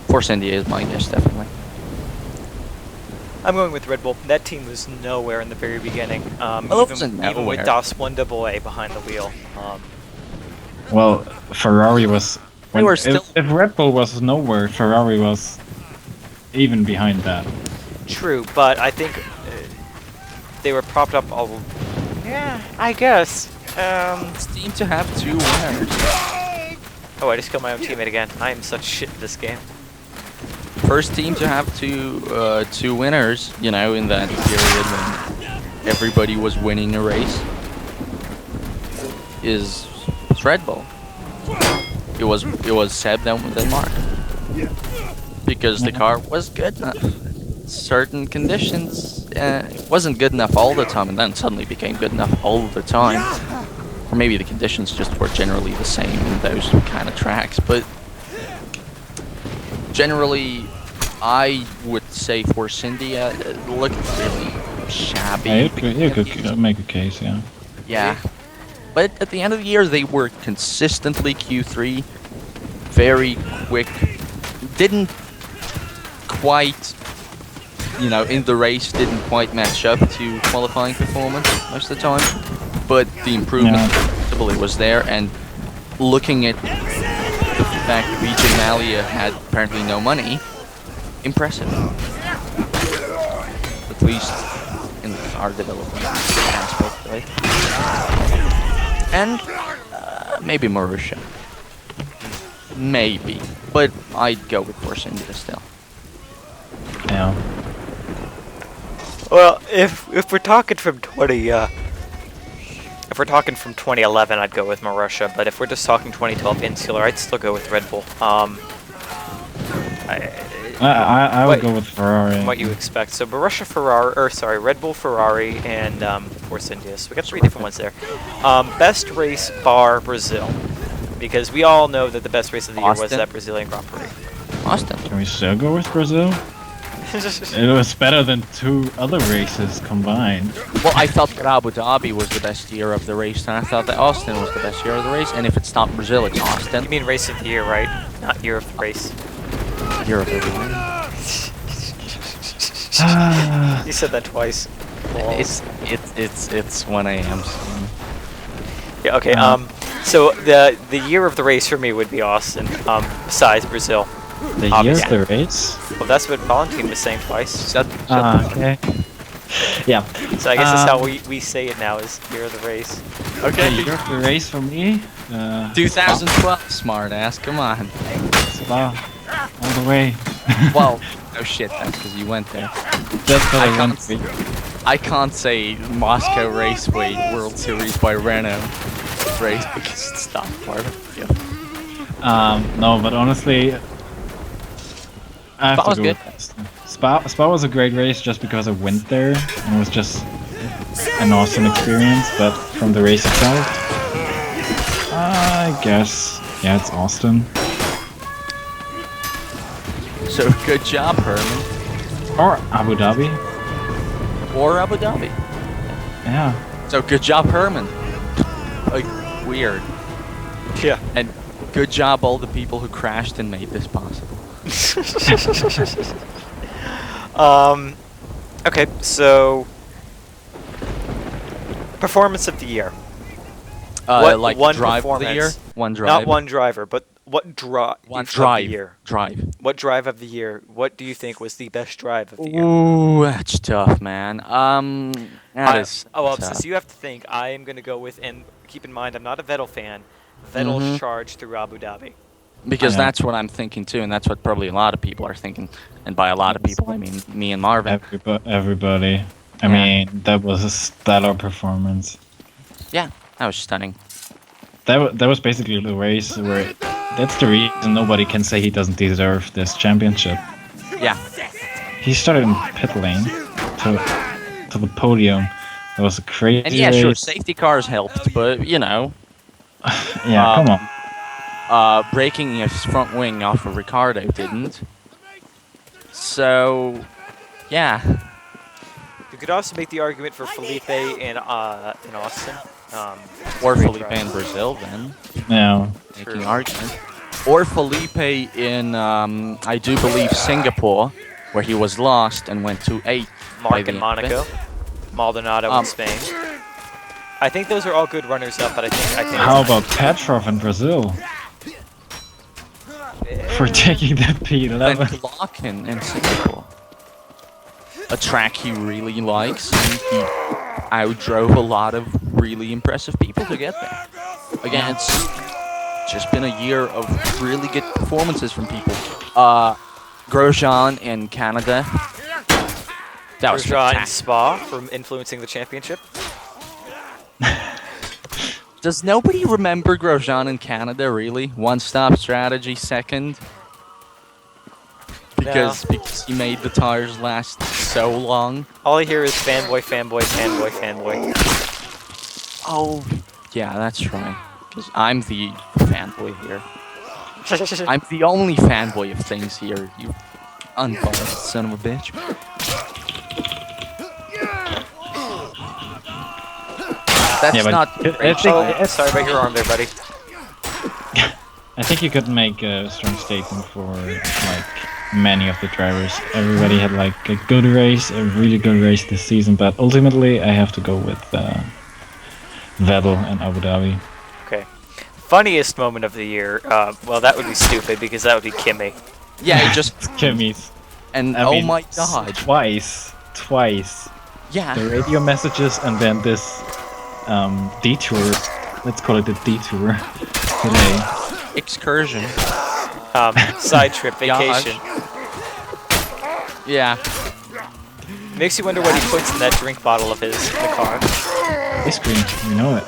Force India is my guess, definitely. I'm going with Red Bull. That team was nowhere in the very beginning. Even with Das Wunderboy behind the wheel. Well, Ferrari was. If Red Bull was nowhere, Ferrari was even behind that. True, but I think they were propped up all. Yeah, I guess. Team to have 2 winners. Oh, I just killed my own teammate again. I am such shit in this game. First team to have two winners, you know, in that period when everybody was winning a race, is Red Bull. It was Seb then Mark, because the car was good enough. Certain conditions, it wasn't good enough all the time, and then suddenly became good enough all the time. Or maybe the conditions just were generally the same in those kind of tracks, but generally, I would say Force India looked really shabby. Yeah, you could make a case, yeah. Yeah. But at the end of the year, they were consistently Q3, very quick, didn't quite, you know, in the race, didn't quite match up to qualifying performance most of the time, but the improvement was there, and looking at the fact BJ Malia had apparently no money, impressive. At least in the car development aspect, right? And maybe Marussia. Maybe. But I'd go with Force India still. Yeah. Well, if we're talking from 2011, I'd go with Marussia, but if we're just talking 2012 Insular, I'd still go with Red Bull. I would go with Ferrari. What you expect. So Marussia, Red Bull, Ferrari, and Force India. So we got 3 different ones there. Best race bar Brazil, because we all know that the best race of the year was that Brazilian Grand Prix. Austin. Can we still go with Brazil? It was better than 2 other races combined. Well, I thought that Abu Dhabi was the best year of the race, and I thought that Austin was the best year of the race, and if it's not Brazil, it's Austin. You mean race of the year, right? Not year of the race. Year of the year. You said that twice. It's 1 a.m. So. Yeah. Okay. So the year of the race for me would be Austin. Besides Brazil. The year of the race? Well, that's what Valentin was saying twice. Okay. Yeah. So I guess that's how we say it now, is year of the race. Okay. The year of the race for me? 2012, smart ass. Come on. Spa. All the way. Well, no shit, that's because you went there. Just for the Grand Prix. I can't say Moscow Raceway World Series by Renault race because it's not part of it. No, but honestly, I have Spa to was go with Spa was a great race just because I went there and it was just an awesome experience, but from the race itself, I guess, yeah, it's Austin. So good job, Herman. Or Abu Dhabi. Or Abu Dhabi. Yeah. So good job, Herman. Like, weird. Yeah. And good job, all the people who crashed and made this possible. Okay, so performance of the year. Like one drive performance. of the year? One drive. Not one driver, but what drive of the year? Drive. What drive of the year? What do you think was the best drive of the year? Ooh, that's tough, man. That is well, tough. since you have to think, I am going to go with, and keep in mind, I'm not a Vettel fan, Vettel's charge through Abu Dhabi. Because that's what I'm thinking too, and that's what probably a lot of people are thinking. And by a lot of people, I mean me and Marvin. Everybody. I mean, that was a stellar performance. Yeah, that was stunning. That was basically the race where that's the reason nobody can say he doesn't deserve this championship. Yeah. He started in pit lane to the podium. That was a crazy And yeah, race. sure, safety cars helped, but you know. Yeah, come on. Breaking his front wing off of Ricardo didn't. So, yeah. could also make the argument for Felipe in Austin. Or Felipe in Brazil, then. No. Making argument. Or Felipe in, I do believe, Singapore, where he was lost and went to 8th. Mark in Monaco. Maldonado in Spain. I think those are all good runners-up, but I think. How about Petrov in Brazil? For taking that P11. And Larkin in Singapore. A track he really likes, and he outdrove a lot of really impressive people to get there. Again, it's just been a year of really good performances from people. Grosjean in Canada. That was Grosjean in Spa from influencing the championship. Does nobody remember Grosjean in Canada, really? One-stop strategy, second? Because he made the tires last so long. All I hear is fanboy, fanboy, fanboy, fanboy. Oh, yeah, that's right. Because I'm the fanboy here. I'm the only fanboy of things here, you unbiased son of a bitch. That's not... sorry about your arm there, buddy. I think you could make a strong statement for, like, many of the drivers. Everybody had, like, a good race, a really good race this season, but ultimately I have to go with Vettel and Abu Dhabi. Okay. Funniest moment of the year, well, that would be stupid, because that would be Kimi. Yeah, just... Kimmy's. And I mean, my god. Twice. Yeah. The radio messages and then this detour. Let's call it a detour today. Excursion. Side trip, vacation. Yeah. Makes you wonder what he puts in that drink bottle of his in the car. Ice cream, you know it.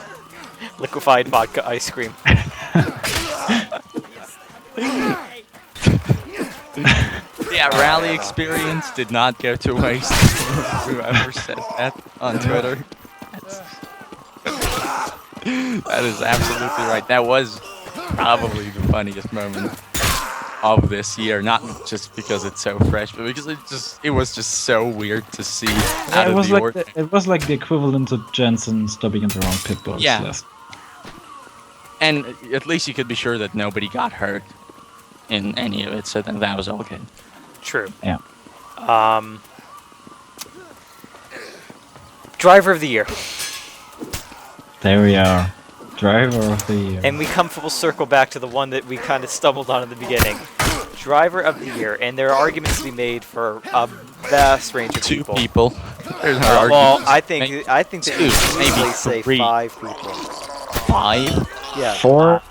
Liquefied vodka ice cream. Yeah, rally experience did not go to waste. Whoever said that on Twitter. That is absolutely right. That was probably the funniest moment of this year. Not just because it's so fresh, but because it was just so weird to see out of the ordinary. It was like the equivalent of Jensen stopping in the wrong pit box. Yeah. Yes. And at least you could be sure that nobody got hurt in any of it, so then that was all good. True. Yeah. Driver of the year. There we are. Driver of the year. And we come full circle back to the one that we kind of stumbled on in the beginning. Driver of the year. And there are arguments to be made for a vast range of people. 2 people. There's no well, arguments. I think that you could easily say 3. 5 people. 5? Yeah. 4.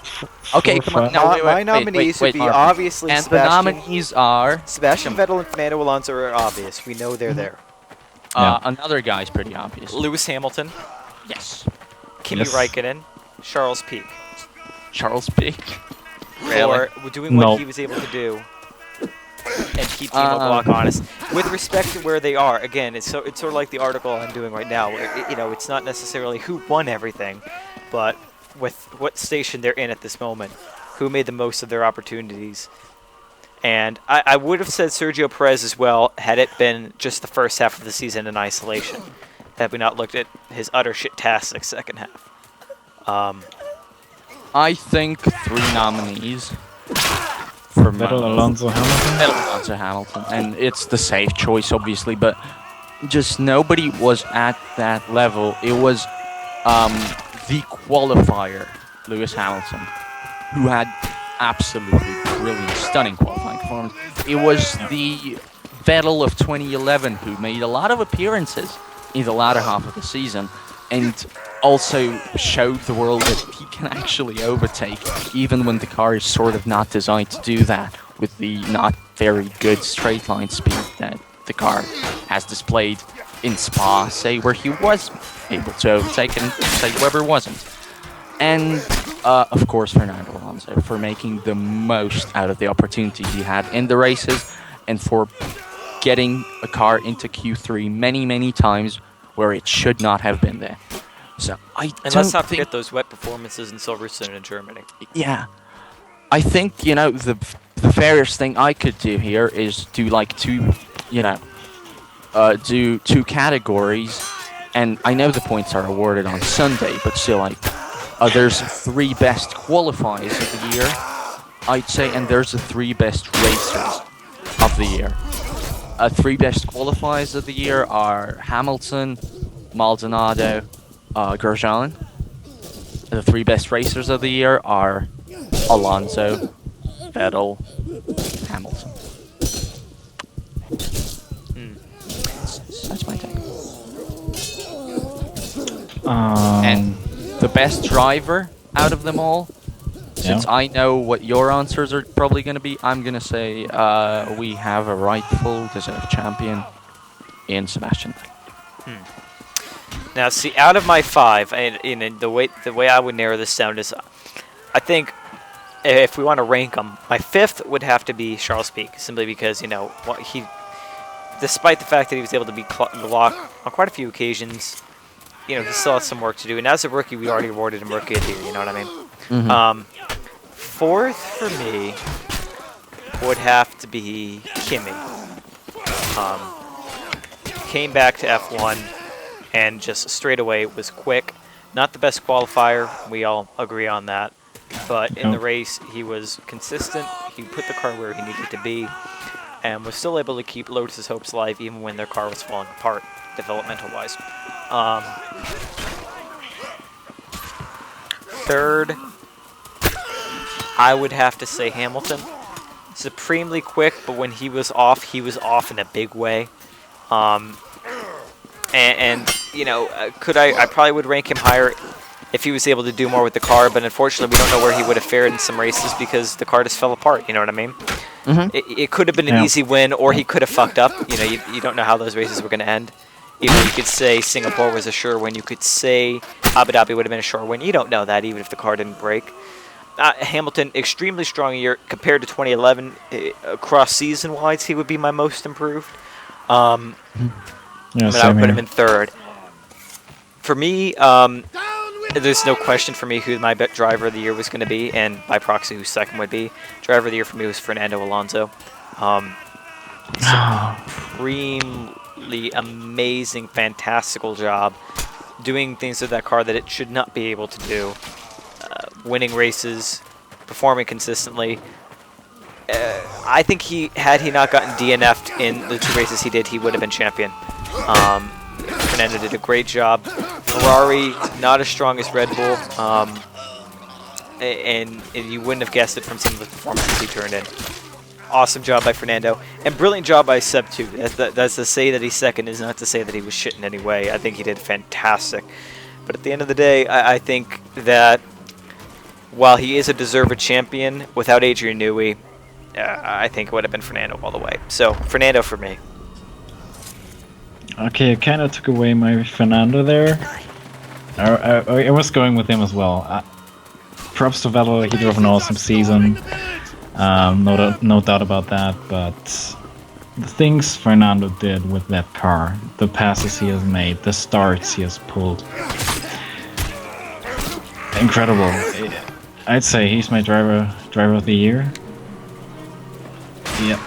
Okay, come on. No, my nominees would be Marvin. obviously And Sebastian. the nominees are... Sebastian Vettel and Fernando Alonso are obvious. We know they're there. Another guy's pretty obvious. Lewis Hamilton. Yes. Kimi Räikkönen. Charles Peak. Charles Peak. For doing what he was able to do and keep Timo Glock honest. With respect to where they are, again, it's sort of like the article I'm doing right now. Where, it's not necessarily who won everything, but with what station they're in at this moment, who made the most of their opportunities. And I would have said Sergio Perez as well, had it been just the first half of the season in isolation, had we not looked at his utter shit-tastic second half. I think 3 nominees for Vettel, Alonso, Hamilton. Vettel, Alonso, Hamilton, and it's the safe choice, obviously, but just nobody was at that level. It was the qualifier, Lewis Hamilton, who had absolutely brilliant, stunning qualifying performance. It was the Vettel of 2011 who made a lot of appearances in the latter half of the season and also showed the world that he can actually overtake even when the car is sort of not designed to do that with the not very good straight line speed that the car has displayed in Spa, say, where he was able to overtake and say Webber wasn't. And of course Fernando Alonso for making the most out of the opportunity he had in the races and for getting a car into Q3 many times where it should not have been there. So and let's not forget those wet performances in Silverstone in Germany. Yeah. I think, the fairest thing I could do here is do like 2, do 2 categories, and I know the points are awarded on Sunday, but still, like, there's 3 best qualifiers of the year, I'd say, and there's the 3 best racers of the year. 3 best qualifiers of the year are Hamilton, Maldonado, Grosjean. The 3 best racers of the year are Alonso, Vettel, Hamilton. That's my take. And the best driver out of them all, since I know what your answers are probably going to be, I'm going to say we have a rightful deserved champion in Sebastian Vettel. Now, see, out of my 5, and the way I would narrow this down is, I think if we want to rank them, my 5th would have to be Charles Pic, simply because he, despite the fact that he was able to be blocked on quite a few occasions, he still has some work to do. And as a rookie, we already awarded him Rookie of the Year. You know what I mean? 4th for me would have to be Kimi. Came back to F1 and just straight away was quick. Not the best qualifier, we all agree on that. But in the race, he was consistent. He put the car where he needed to be, and was still able to keep Lotus's hopes alive even when their car was falling apart, developmental-wise. 3rd, I would have to say Hamilton. Supremely quick, but when he was off in a big way. I probably would rank him higher if he was able to do more with the car, but unfortunately we don't know where he would have fared in some races because the car just fell apart, you know what I mean? It could have been an easy win, or he could have fucked up. You don't know how those races were going to end. You could say Singapore was a sure win. You could say Abu Dhabi would have been a sure win. You don't know that, even if the car didn't break. Hamilton, extremely strong year compared to 2011. Across season-wise, he would be my most improved. But I would put him in 3rd. For me, there's no question for me who my driver of the year was going to be, and by proxy who 2nd would be. Driver of the year for me was Fernando Alonso. Supremely amazing, fantastical job doing things with that car that it should not be able to do. Winning races, performing consistently. I think had he not gotten DNF'd in the 2 races he did, he would have been champion. Fernando did a great job. Ferrari, not as strong as Red Bull, and you wouldn't have guessed it from some of the performances he turned in. Awesome job by Fernando, and brilliant job by Seb too. That's to say that he's 2nd is not to say that he was shit in any way. I think he did fantastic. But at the end of the day, I think that while he is a deserved champion, without Adrian Newey, I think it would have been Fernando all the way. So, Fernando for me. Okay, I kind of took away my Fernando there. I was going with him as well. Props to Vettel, he drove an awesome season. No doubt about that, but the things Fernando did with that car, the passes he has made, the starts he has pulled, incredible. I'd say he's my driver of the year. Yep,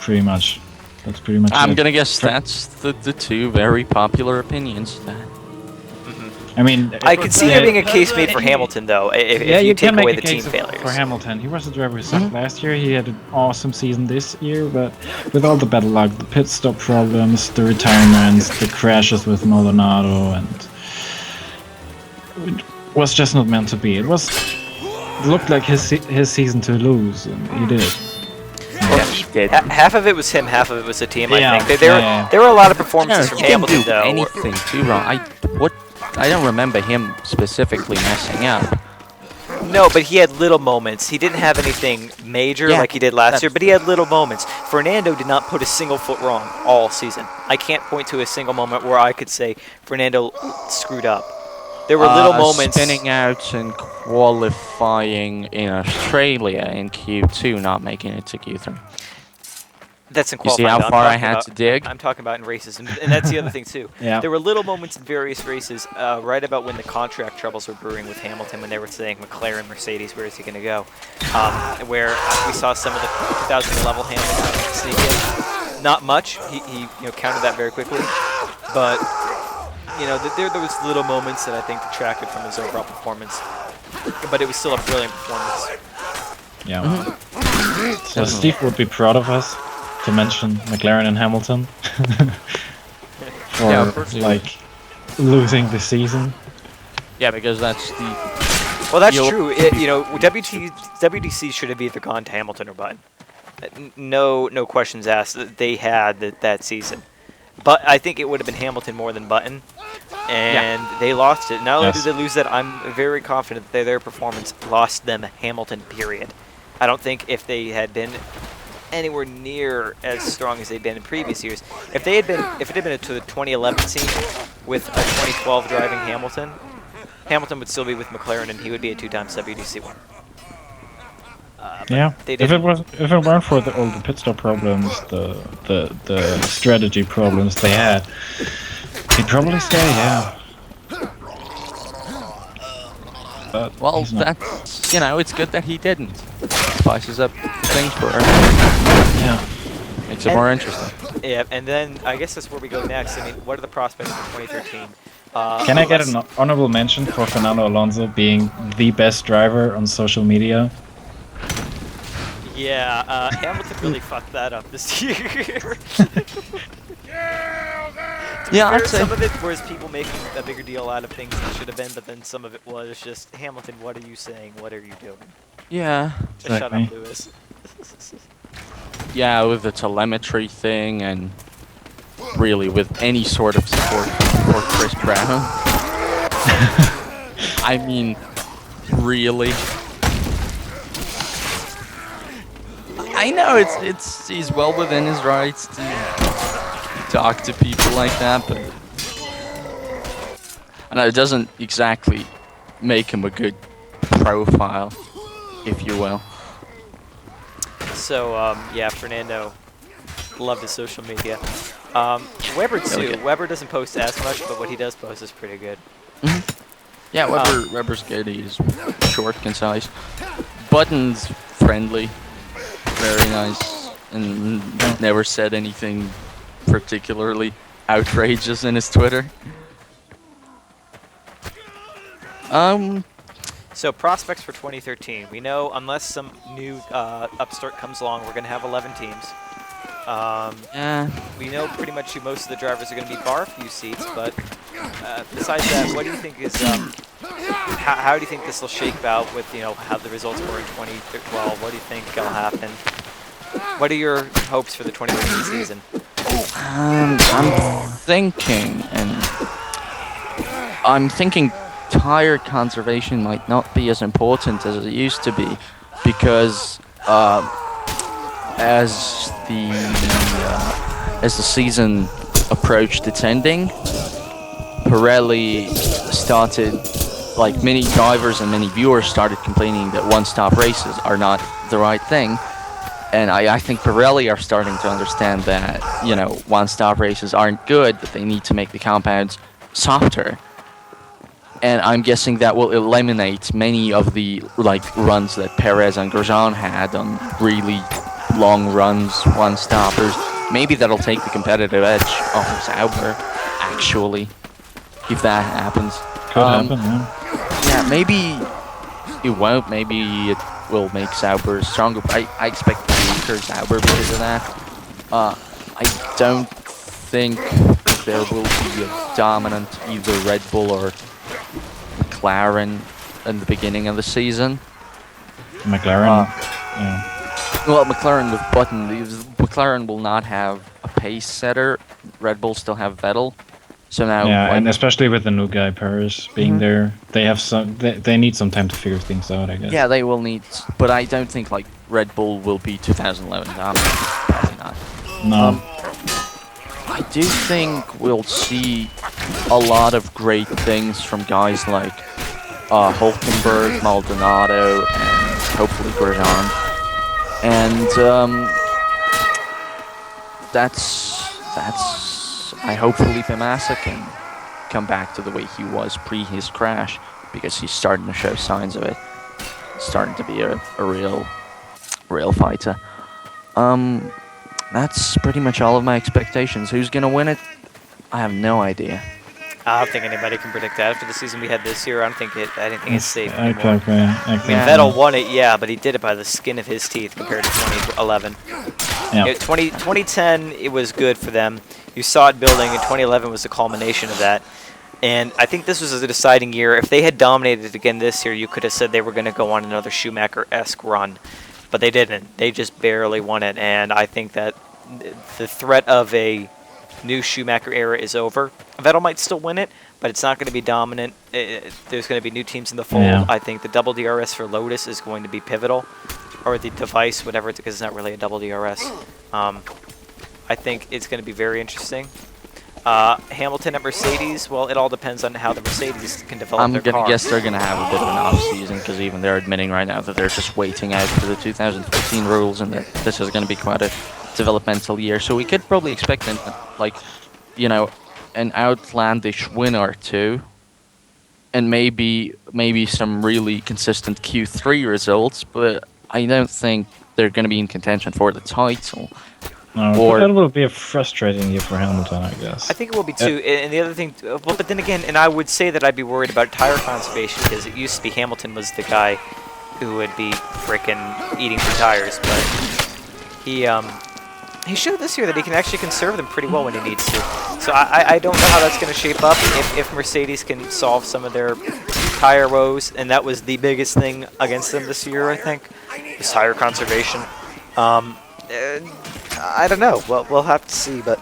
pretty much. That's pretty much I'm it. gonna guess that's the 2 very popular opinions. I mean, I could see there being a case made for Hamilton, though, if you take away the team failures. For Hamilton, he was the driver who sucked last year. He had an awesome season this year, but with all the bad luck, the pit stop problems, the retirements, the crashes with Maldonado, and it was just not meant to be. It looked like his season to lose, and he did. Half of it was him, half of it was the team. I think there were a lot of performances from Hamilton, do though. Anything too wrong. I don't remember him specifically messing up. No, but he had little moments. He didn't have anything major like he did last year, but he had little moments. Fernando did not put a single foot wrong all season. I can't point to a single moment where I could say Fernando screwed up. There were little moments. Spinning out and qualifying in Australia in Q2, not making it to Q3. That's in You see qualifying. how far I had to dig? I'm talking about in races, and that's the other thing too. Yeah. There were little moments in various races, right about when the contract troubles were brewing with Hamilton, when they were saying McLaren, Mercedes, where is he going to go? Where we saw some of the 2011 Hamilton sneak in. Not much. He countered that very quickly, but there was little moments that I think detracted from his overall performance. But it was still a brilliant performance. Yeah. So Steve would be proud of us to mention McLaren and Hamilton for like losing the season. Yeah, because that's the. Well, that's true. WDC should have either gone to Hamilton or Button. No questions asked. They had that season, but I think it would have been Hamilton more than Button, and they lost it. Not only did they lose that, I'm very confident that their performance lost them Hamilton. Period. I don't think if they had been anywhere near as strong as they'd been in previous years, if it had been to the 2011 season with a 2012 driving Hamilton would still be with McLaren, and he would be a 2-time WDC winner. Yeah. If it weren't for all the pit stop problems, the strategy problems they had, he'd probably stay. Yeah. But well, that's it's good that he didn't. Spices up things for her. Yeah. Makes it more interesting. Yeah, and then I guess that's where we go next. I mean, what are the prospects for 2013? Can I get an honorable mention for Fernando Alonso being the best driver on social media? Yeah, Hamilton really fucked that up this year. Yeah, I'd say. Some of it was people making a bigger deal out of things than should have been, but then some of it was just, Hamilton, what are you saying? What are you doing? Yeah. Just shut up, Lewis. Yeah, with the telemetry thing and really with any sort of support for Chris Brown. I mean, really. I know he's well within his rights to talk to people like that, but I know it doesn't exactly make him a good profile, if you will. So yeah, Fernando loved his social media. Weber too. Weber doesn't post as much, but what he does post is pretty good. Yeah, Weber's good. He's short, concise. Button's friendly, very nice, and never said anything particularly outrageous in his Twitter. So prospects for 2013. We know unless some new upstart comes along, we're going to have 11 teams. We know pretty much who most of the drivers are going to be, bar a few seats, but besides that, what do you think is how do you think this will shake out with how the results were in 2012? What do you think will happen? What are your hopes for the 2013 season? I'm thinking tire conservation might not be as important as it used to be, because as the season approached its ending, Pirelli started, like many drivers and many viewers started complaining that one-stop races are not the right thing. And I think Pirelli are starting to understand that, one-stop races aren't good, that they need to make the compounds softer. And I'm guessing that will eliminate many of the runs that Perez and Grosjean had on really long runs, one-stoppers. Maybe that'll take the competitive edge off of Sauber, actually, if that happens. Could happen, yeah. Yeah, maybe it won't. Maybe it will make Sauber stronger. But I expect to be weaker Sauber because of that. I don't think there will be a dominant either Red Bull or McLaren in the beginning of the season. McLaren, yeah. Well, McLaren with Button, McLaren will not have a pace setter. Red Bull still have Vettel. So now, yeah, and especially with the new guy Paris being there, they have they need some time to figure things out, I guess. Yeah, they will need, but I don't think Red Bull will be 2011 dominant. Probably not. No. I do think we'll see a lot of great things from guys like Hulkenberg, Maldonado, and hopefully Grosjean. And that's. I hope Felipe Massa can come back to the way he was pre his crash, because he's starting to show signs of it. He's starting to be a real fighter. That's pretty much all of my expectations. Who's going to win it? I have no idea. I don't think anybody can predict that. After the season we had this year, I don't think it's safe anymore. Exactly. I mean, Vettel won it, yeah, but he did it by the skin of his teeth compared to 2011. Yeah. 2010, it was good for them. You saw it building, and 2011 was the culmination of that. And I think this was a deciding year. If they had dominated again this year, you could have said they were going to go on another Schumacher-esque run. But they didn't. They just barely won it. And I think that the threat of a new Schumacher era is over. Vettel might still win it, but it's not going to be dominant. There's going to be new teams in the fold. Yeah. I think the double DRS for Lotus is going to be pivotal. Or the device, whatever, because it's not really a double DRS. I think it's going to be very interesting. Hamilton at Mercedes, well, it all depends on how the Mercedes can develop I'm their going car. to guess they're going to have a bit of an off-season, because even they're admitting right now that they're just waiting out for the 2015 rules, and that this is going to be quite a developmental year. So we could probably expect, an outlandish win or two, and maybe some really consistent Q3 results, but I don't think they're going to be in contention for the title. No, Or- that will be a frustrating year for Hamilton, I guess. I think it will be too. And the other thing, well, but then again, and I would say that I'd be worried about tire conservation because it used to be Hamilton was the guy who would be frickin' eating through tires, but he showed this year that he can actually conserve them pretty well when he needs to. So I don't know how that's going to shape up if Mercedes can solve some of their tire woes, and that was the biggest thing against them this year, I think, is tire conservation. I don't know. Well, we'll have to see, but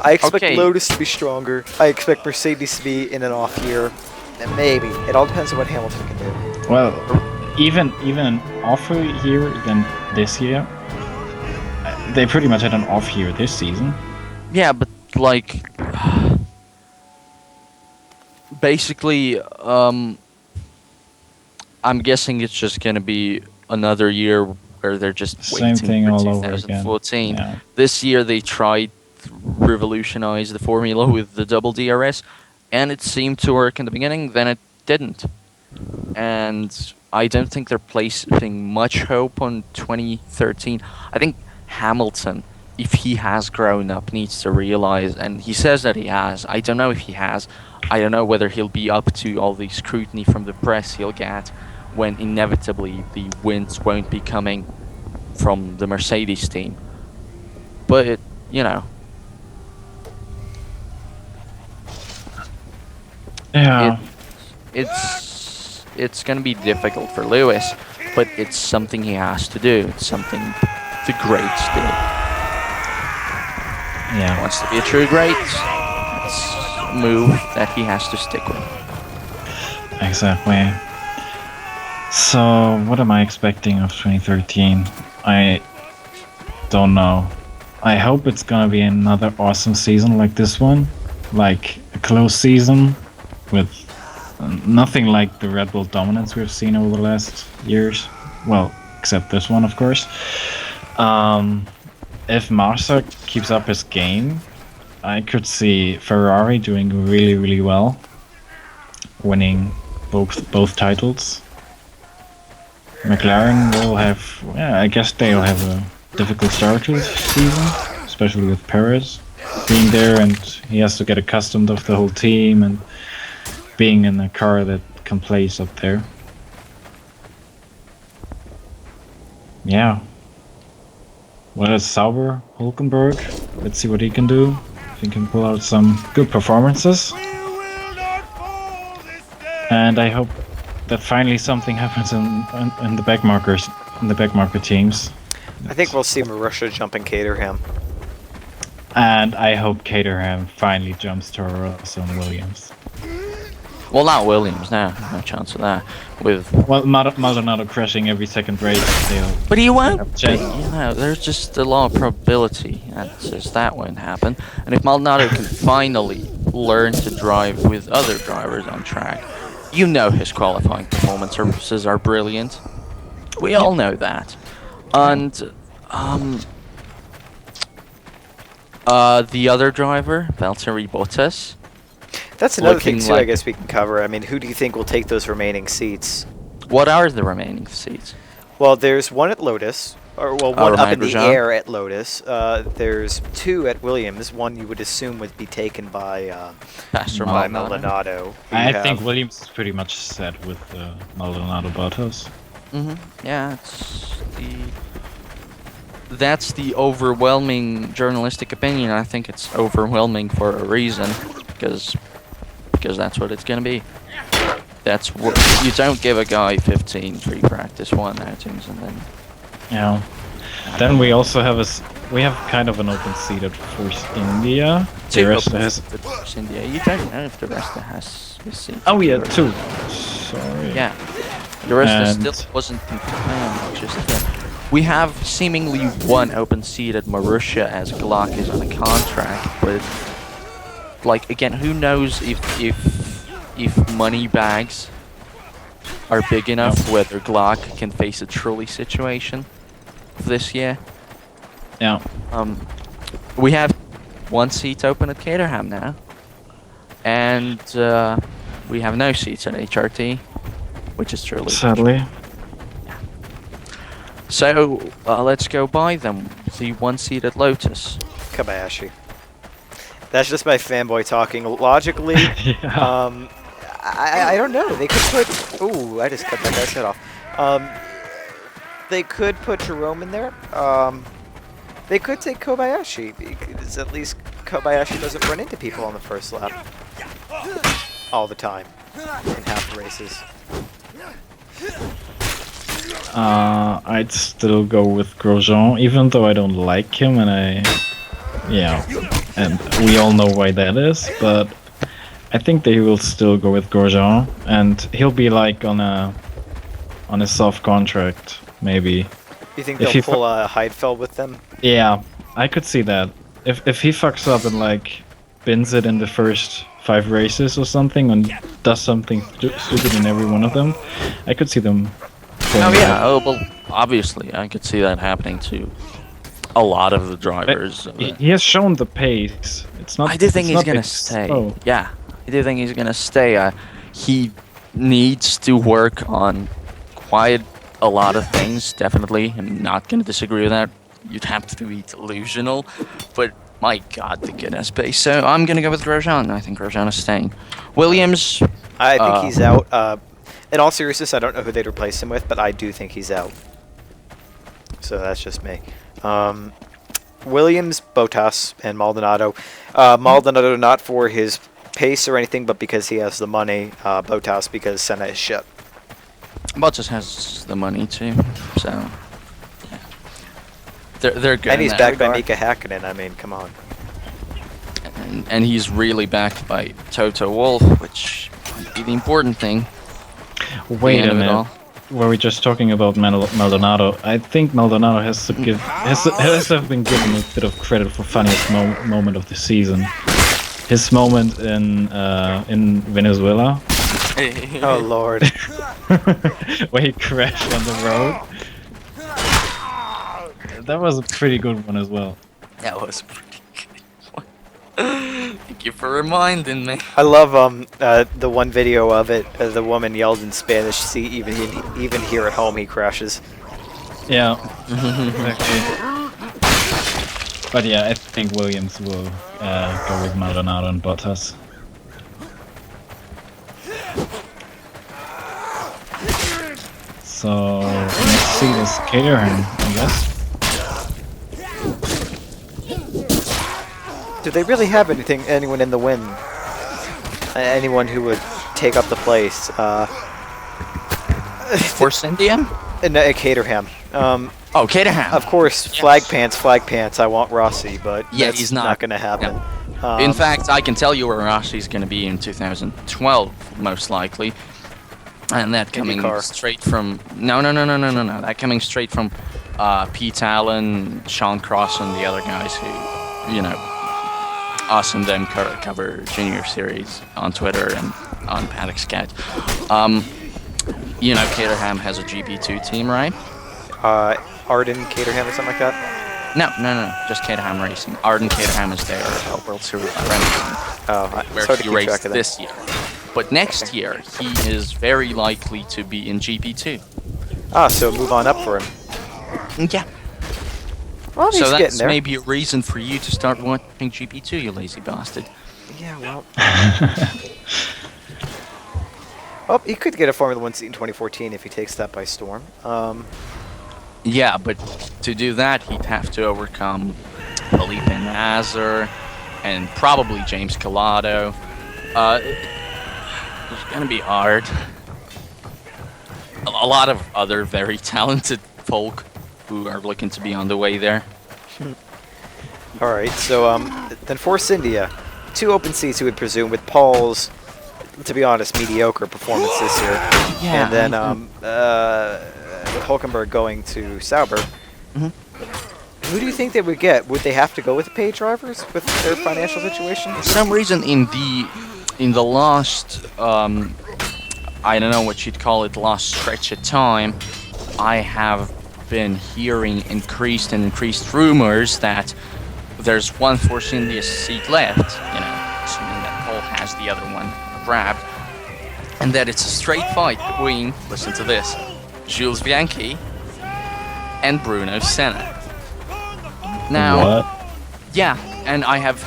I expect Okay. Lotus to be stronger. I expect Mercedes to be in an off year, and maybe. It all depends on what Hamilton can do. Well, even an offer year than this year. They pretty much had an off year this season. Yeah, but like, basically, I'm guessing it's just gonna be another year where they're just Same waiting thing for all over again. 2014. Yeah. This year they tried to revolutionize the formula with the double DRS, and it seemed to work in the beginning. Then it didn't, and I don't think they're placing much hope on 2013. I think Hamilton, if he has grown up, needs to realize, and he says that he has. I don't know if he has. I don't know whether he'll be up to all the scrutiny from the press he'll get when inevitably the wins won't be coming from the Mercedes team. But, Yeah. it's going to be difficult for Lewis, but it's something he has to do. It's something the greats do. Yeah. Wants to be a true great. It's a move that he has to stick with. Exactly. So, what am I expecting of 2013? I don't know. I hope it's gonna be another awesome season like this one. Like a close season with nothing like the Red Bull dominance we've seen over the last years. Well, except this one, of course. If Massa keeps up his game, I could see Ferrari doing really, really well. Winning both titles. McLaren will have, I guess they'll have a difficult start to this season, especially with Perez being there, and he has to get accustomed of the whole team and being in a car that can place up there. Yeah. Well, it's Sauber, Hulkenberg. Let's see what he can do. If he can pull out some good performances. And I hope that finally something happens in the backmarker teams. I think we'll see Marussia jumping Caterham. And I hope Caterham finally jumps Toro Rosso and Williams. Well, not Williams, no chance of that. Well, Maldonado crashing every second race. But he won't be, Chance. there's just a law of probability that says that won't happen. And if Maldonado can finally learn to drive with other drivers on track, his qualifying performances are brilliant. We all know that. And the other driver, Valtteri Bottas. That's another thing Looking too. I like- guess we can cover. I mean, who do you think will take those remaining seats? What are the remaining seats? Well, there's one at Lotus, or well, one up remind in the Grosjean. air at Lotus. There's 2 at Williams. One you would assume would be taken by Pastor by Maldonado. Maldonado. who I you think have- Williams is pretty much set with Maldonado Bottas. Yeah, that's the overwhelming journalistic opinion. I think it's overwhelming for a reason, because that's what it's gonna be. That's what you don't give a guy 15 free practice 1 outings and then. Yeah. Then we also have we have kind of an open seat at Force India. The rest has. India. You don't know if the rest has this seat. Oh yeah, 2. Sorry. Yeah. The rest And- still wasn't confirmed. We have seemingly 1 open seat at Marussia as Glock is on a contract, but like again, who knows if money bags are big enough whether Glock can face a trolley situation this year. Yeah. We have 1 seat open at Caterham now, and we have no seats at HRT, which is truly. Sadly. So let's go buy them. The 1 seat at Lotus. Kobayashi. That's just my fanboy talking. Logically, Yeah. I don't know. They could put. Ooh, I just cut that guy's head off. They could put Jerome in there. They could take Kobayashi, because at least Kobayashi doesn't run into people on the first lap. All the time. In half the races. I'd still go with Grosjean, even though I don't like him, and and we all know why that is, but I think they will still go with Grosjean, and he'll be like on a soft contract, maybe. You think If they'll he pull a Heidfeld with them? Yeah, I could see that. If he fucks up and like bins it in the first 5 races or something, and does something stupid in every one of them, I could see them. Oh yeah. Oh well, obviously I could see that happening to a lot of the drivers. He has shown the pace. It's not. I do think it's he's not gonna like stay. slow. Yeah, I do think he's gonna stay. He needs to work on quite a lot of things. Definitely, I'm not gonna disagree with that. You'd have to be delusional, but my God, the goodness pace. So I'm gonna go with Grosjean. I think Grosjean is staying. Williams. I think he's out. In all seriousness, I don't know who they'd replace him with, but I do think he's out. So that's just me. Williams, Bottas, and Maldonado. Maldonado not for his pace or anything, but because he has the money. Bottas because Senna is shit. Bottas has the money too, so yeah. They're good. And he's in that backed by regard. Mika Hakkinen. I mean, come on. And he's really backed by Toto Wolff, which might be the important thing. Wait end a of it minute. all. Were we just talking about Maldonado? I think Maldonado has to have been given a bit of credit for funniest moment of the season. His moment in Venezuela, Oh Lord. where he crashed on the road. That was a pretty good one as well. That was a pretty good one. Thank you for reminding me. I love the one video of it. The woman yelled in Spanish. See, even here at home, he crashes. Yeah, exactly. But yeah, I think Williams will go with Maldonado and Bottas. So next seat is Caterham, I guess. Do they really have anyone in the win? Anyone who would take up the place? Force India? Caterham. Oh, Caterham. Of course, Yes. flag pants. I want Rossi, but Yeah, that's he's not. going to happen. In fact, I can tell you where Rossi's going to be in 2012, most likely. And that coming IndyCar. straight from... No. That coming straight from Pete Allen, Sean Cross, and the other guys who, us and them cover Junior Series on Twitter and on Paddock Scout. Caterham has a GP2 team, right? Arden, Caterham, or something like that? No, just Caterham Racing. Arden Caterham is their World Series apprentice, Oh, where it's hard to he keep track raced of that. this year. But next year, he is very likely to be in GP2. Ah, so move on up for him. Yeah, Well, he's So getting that's there. maybe a reason for you to start watching GP2, you lazy bastard. Yeah, well. Oh, he could get a Formula 1 seat in 2014 if he takes that by storm. Yeah, but to do that, he'd have to overcome Felipe Nasr and probably James Calado. It's gonna be hard. A lot of other very talented folk who are looking to be on the way there. All right, so then Force India, 2 open seats, you would presume, with Paul's, to be honest, mediocre performance this year. Yeah, And then with Hulkenberg going to Sauber. Who do you think they would get? Would they have to go with the paid drivers with their financial situation? For some reason, in the last, I don't know what you'd call it, last stretch of time, I have been hearing increased rumors that there's one Force India seat left, assuming that Paul has the other one grabbed, and that it's a straight fight between, listen to this, Jules Bianchi and Bruno Senna. Now, What? yeah, and I have,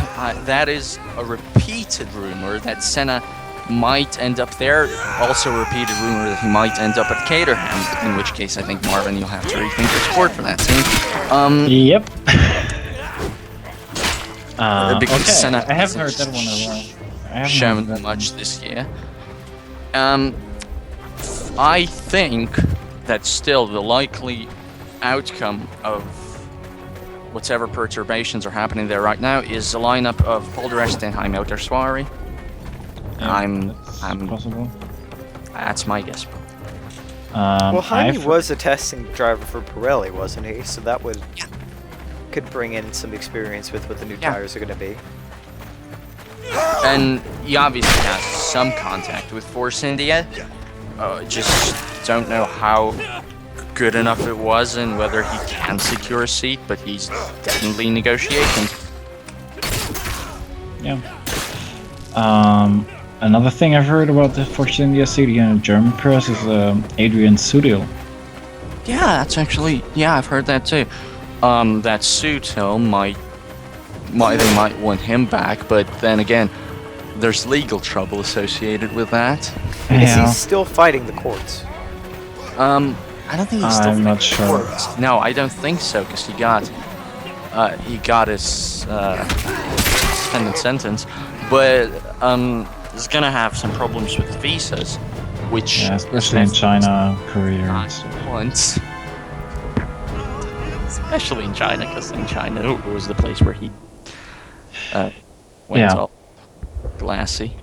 that is a repeated rumor that Senna might end up there. Also a repeated rumor that he might end up at Caterham, in which case I think, Marvin, you'll have to rethink your sport for that team. Yep. Because Okay, Senna I haven't heard hasn't that one as well. I haven't shown heard that much this year. I think that still the likely outcome of whatever perturbations are happening there right now is a lineup of Paul di Resta and Jaime Oterswari. Yeah, that's possible. That's my guess. Well, Jaime was a testing driver for Pirelli, wasn't he? So that could bring in some experience with what the new tires are going to be. And he obviously has some contact with Force India. Just don't know how good enough it was and whether he can secure a seat, but he's definitely in negotiations. Yeah. Another thing I've heard about the Force India seat in the German press is Adrian Sutil. Yeah, that's actually, I've heard that too. That Sutil might they might want him back, but then again, there's legal trouble associated with that. Is he still fighting the courts? I don't think he's still I'm not sure. courts. No, I don't think so, because he got his suspended sentence, but he's gonna have some problems with visas, which especially in China, Korea. Once. Especially in China, because in China it was the place where he went all glassy.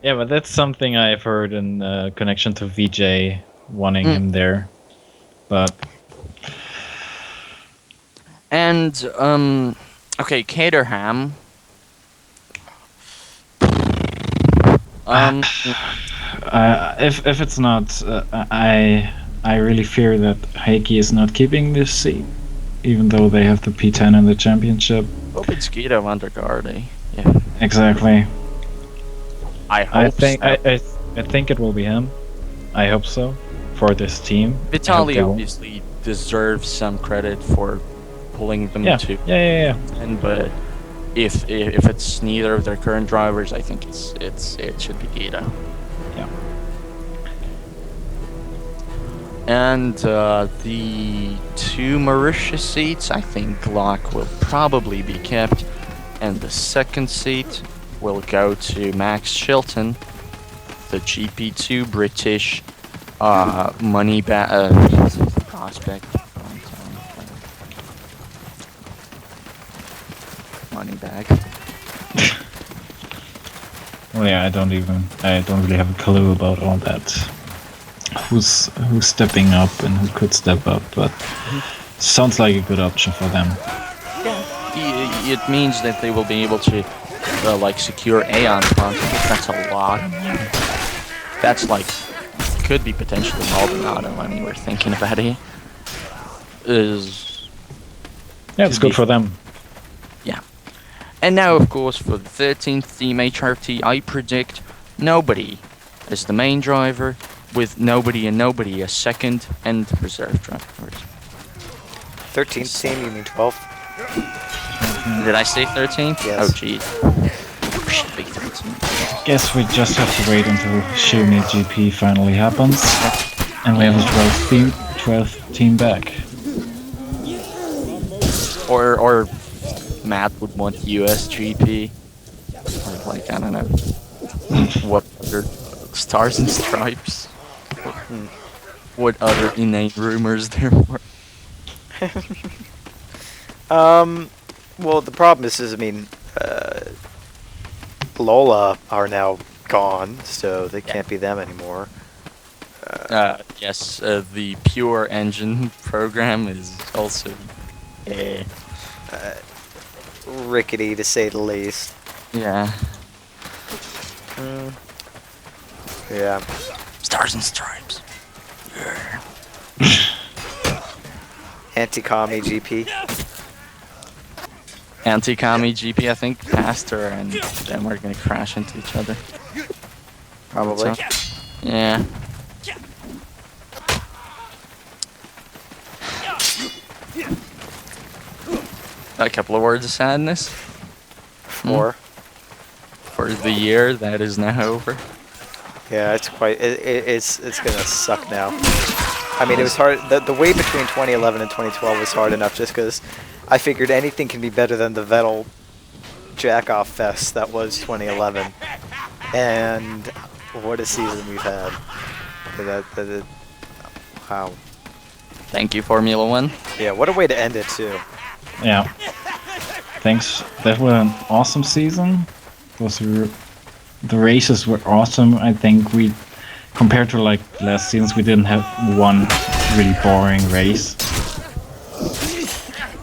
Yeah, but that's something I've heard in connection to VJ wanting him there. But and okay, Caterham. if it's not, I really fear that Heikki is not keeping this seat, even though they have the P10 in the championship. Hope it's Guido van der Garde. Yeah. Exactly. I hope I think so. I think it will be him. I hope so for this team. Vitali obviously deserves some credit for pulling them to. Yeah. And but if it's neither of their current drivers, I think it should be Guido. Yeah. And the 2 Marussia seats, I think Glock will probably be kept, and the second seat will go to Max Chilton, the GP2 British money prospect. Money bag. Well, yeah, I don't really have a clue about all that. Who's stepping up and who could step up, but sounds like a good option for them. Yeah, it means that they will be able to secure Aeon contract. That's a lot. That's could be potentially Maldonado. I mean, we're thinking about it. It's good for them. Yeah. And now, of course, for the 13th Team HRT, I predict nobody as the main driver, with nobody as second and reserve drivers. 13th team, you mean 12th? Did I say 13th? Yes. Oh, geez. Should be 13th. Guess we just have to wait until Xiaomi GP finally happens, and we have a 12th team back. Or Matt would want US GP. Or like, I don't know. What other stars and stripes? What other inane rumors there were? Well, the problem is I mean, Lola are now gone, so they can't be them anymore. Yes, the pure engine program is also Rickety, to say the least. yeah. Yeah. Stars and stripes. Yeah. Anti-commie GP. Anti-commie GP, I think Pastor and them are gonna crash into each other. Probably. So, yeah. A couple of words of sadness For. for the year that is now over. Yeah, it's quite. It's gonna suck now. I mean, it was hard. The way between 2011 and 2012 was hard enough, just because I figured anything can be better than the Vettel jack-off fest that was 2011. And what a season we've had. Wow. Thank you, Formula One. Yeah, what a way to end it too. Yeah. Thanks. That was an awesome season. The races were awesome. I think we, compared to like last seasons, we didn't have one really boring race.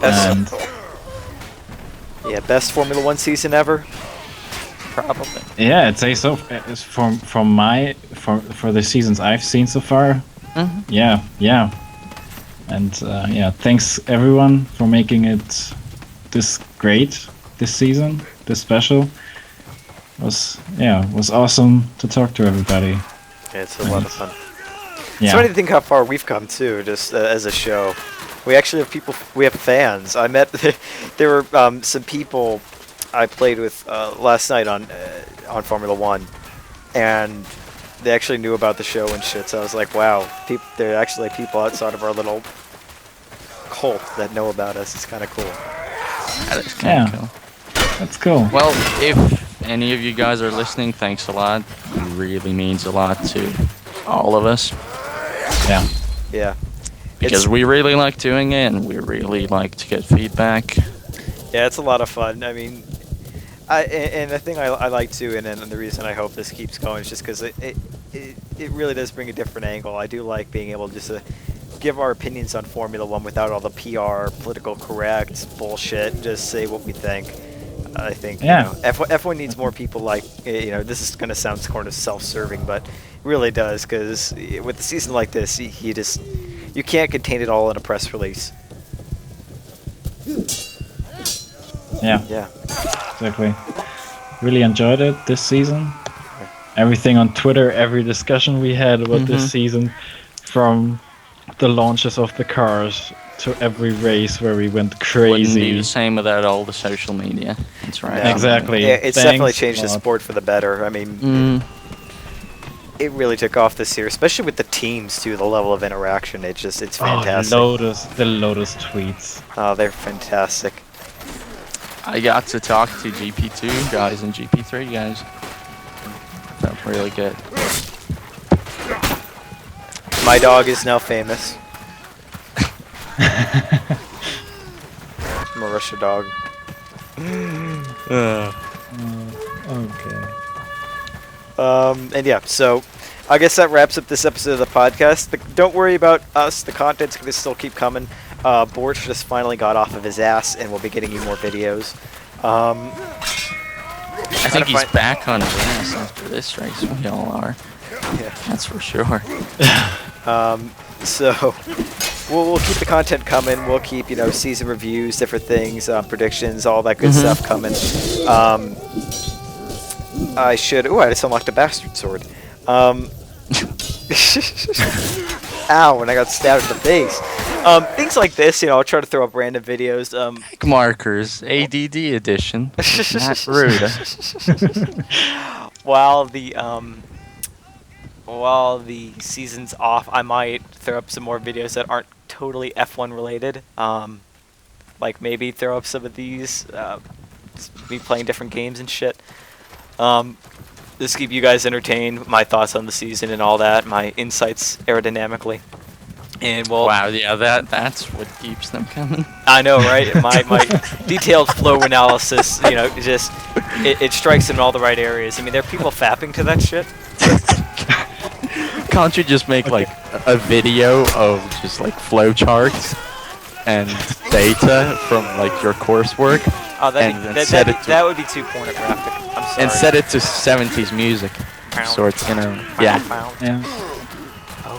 And Best Formula One season ever. Probably. yeah, I'd say so. It's for the seasons I've seen so far. Mm-hmm. Yeah. And thanks everyone for making it this great this season, this special. Was awesome to talk to everybody. Yeah, it's a lot of fun. Yeah. It's funny to think how far we've come too, just as a show. We actually have people. We have fans. I met. There were some people I played with last night on Formula One, and they actually knew about the show and shit. So I was like, wow, there are actually people outside of our little cult that know about us. It's kind of cool. That is kind of cool. That's cool. Well, if any of you guys are listening, thanks a lot. It really means a lot to all of us. Yeah. Yeah. Because we really like doing it, and we really like to get feedback. Yeah, it's a lot of fun. I mean, and the thing I like too, and the reason I hope this keeps going is just because it really does bring a different angle. I do like being able just to give our opinions on Formula One without all the PR, political correct bullshit. Just say what we think. I think you know, F1 needs more people like, this is going to sound sort of self-serving, but it really does, because with a season like this, you can't contain it all in a press release. Yeah. Exactly. Really enjoyed it this season. Everything on Twitter, every discussion we had about this season, from the launches of the cars to every race where we went crazy. Wouldn't be the same without all the social media. That's right. No. Exactly. Yeah, it's Thanks definitely changed a the lot. sport for the better. I mean, it really took off this year, especially with the teams too. The level of interaction, it's fantastic. The Lotus tweets. Oh, they're fantastic. I got to talk to GP2 guys and GP3 guys. Felt really good. My dog is now famous. Marussia dog. Okay. And yeah, so I guess that wraps up this episode of the podcast. But don't worry about us. The content's going to still keep coming. Borch just finally got off of his ass, and we'll be getting you more videos. I think he's back on his ass after this race. We all are. Yeah. That's for sure. So we'll keep the content coming. We'll keep, season reviews, different things, predictions, all that good stuff coming. I just unlocked a bastard sword. Ow, and I got stabbed in the face. Things like this, you know, I'll try to throw up random videos. Markers, ADD edition. Not rude. While the season's off, I might throw up some more videos that aren't totally F1 related. Like maybe throw up some of these, me playing different games and shit. Just keep you guys entertained, my thoughts on the season and all that, my insights aerodynamically. And well, Wow, yeah, that's what keeps them coming. I know, right? My detailed flow analysis, you know, just it strikes in all the right areas. I mean, there are people fapping to that shit. Can't you just make like a video of just like flow charts and data from like your coursework? Oh, that would be too pornographic. I'm sorry. And set it to 70s music. So it's, you know, yeah. Yeah. Oh,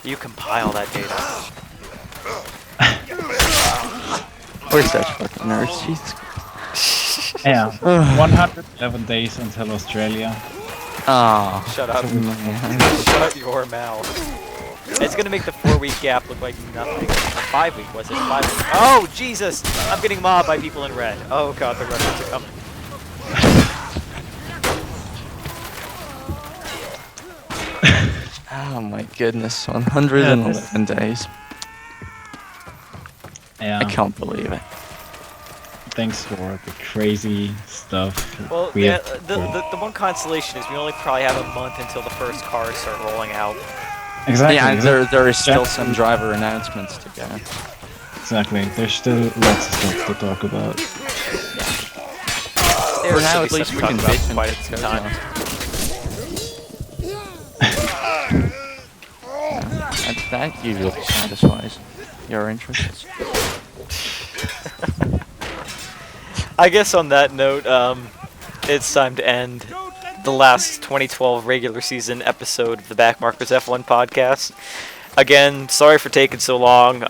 you compile that data. We're such fucking nerds. Jesus. Yeah. 111 days until Australia. Oh. Shut up. Shut your mouth. It's gonna make the 4-week gap look like nothing. Or 5-week, was it? 5 weeks. Oh, Jesus! I'm getting mobbed by people in red. Oh god, the Russians are coming. Oh my goodness, 111 days. Yeah. I can't believe it. Thanks for the crazy stuff. Well, yeah, the one consolation is we only probably have a month until the first cars start rolling out. Exactly. Yeah, and there is still some driver announcements to go. Exactly. There's still lots of stuff to talk about. For now, at least we can bitch and quite get some time. time. That usually satisfies your interests. I guess on that note, it's time to end the last 2012 regular season episode of the Backmarkers F1 podcast. Again, sorry for taking so long.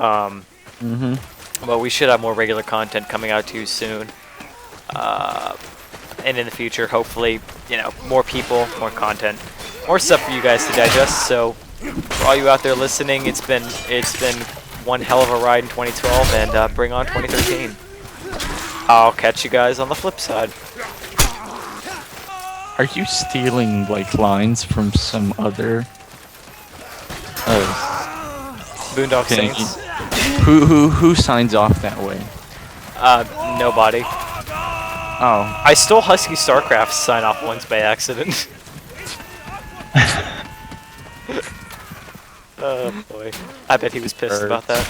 But we should have more regular content coming out to you soon. And in the future, hopefully, you know, more people, more content, more stuff for you guys to digest. So, for all you out there listening, it's been one hell of a ride in 2012, and bring on 2013. I'll catch you guys on the flip side. Are you stealing like lines from some other Boondock thing? Saints. Who signs off that way? Nobody. Oh, I stole Husky Starcraft's sign off once by accident. Oh boy. I bet he was pissed about that.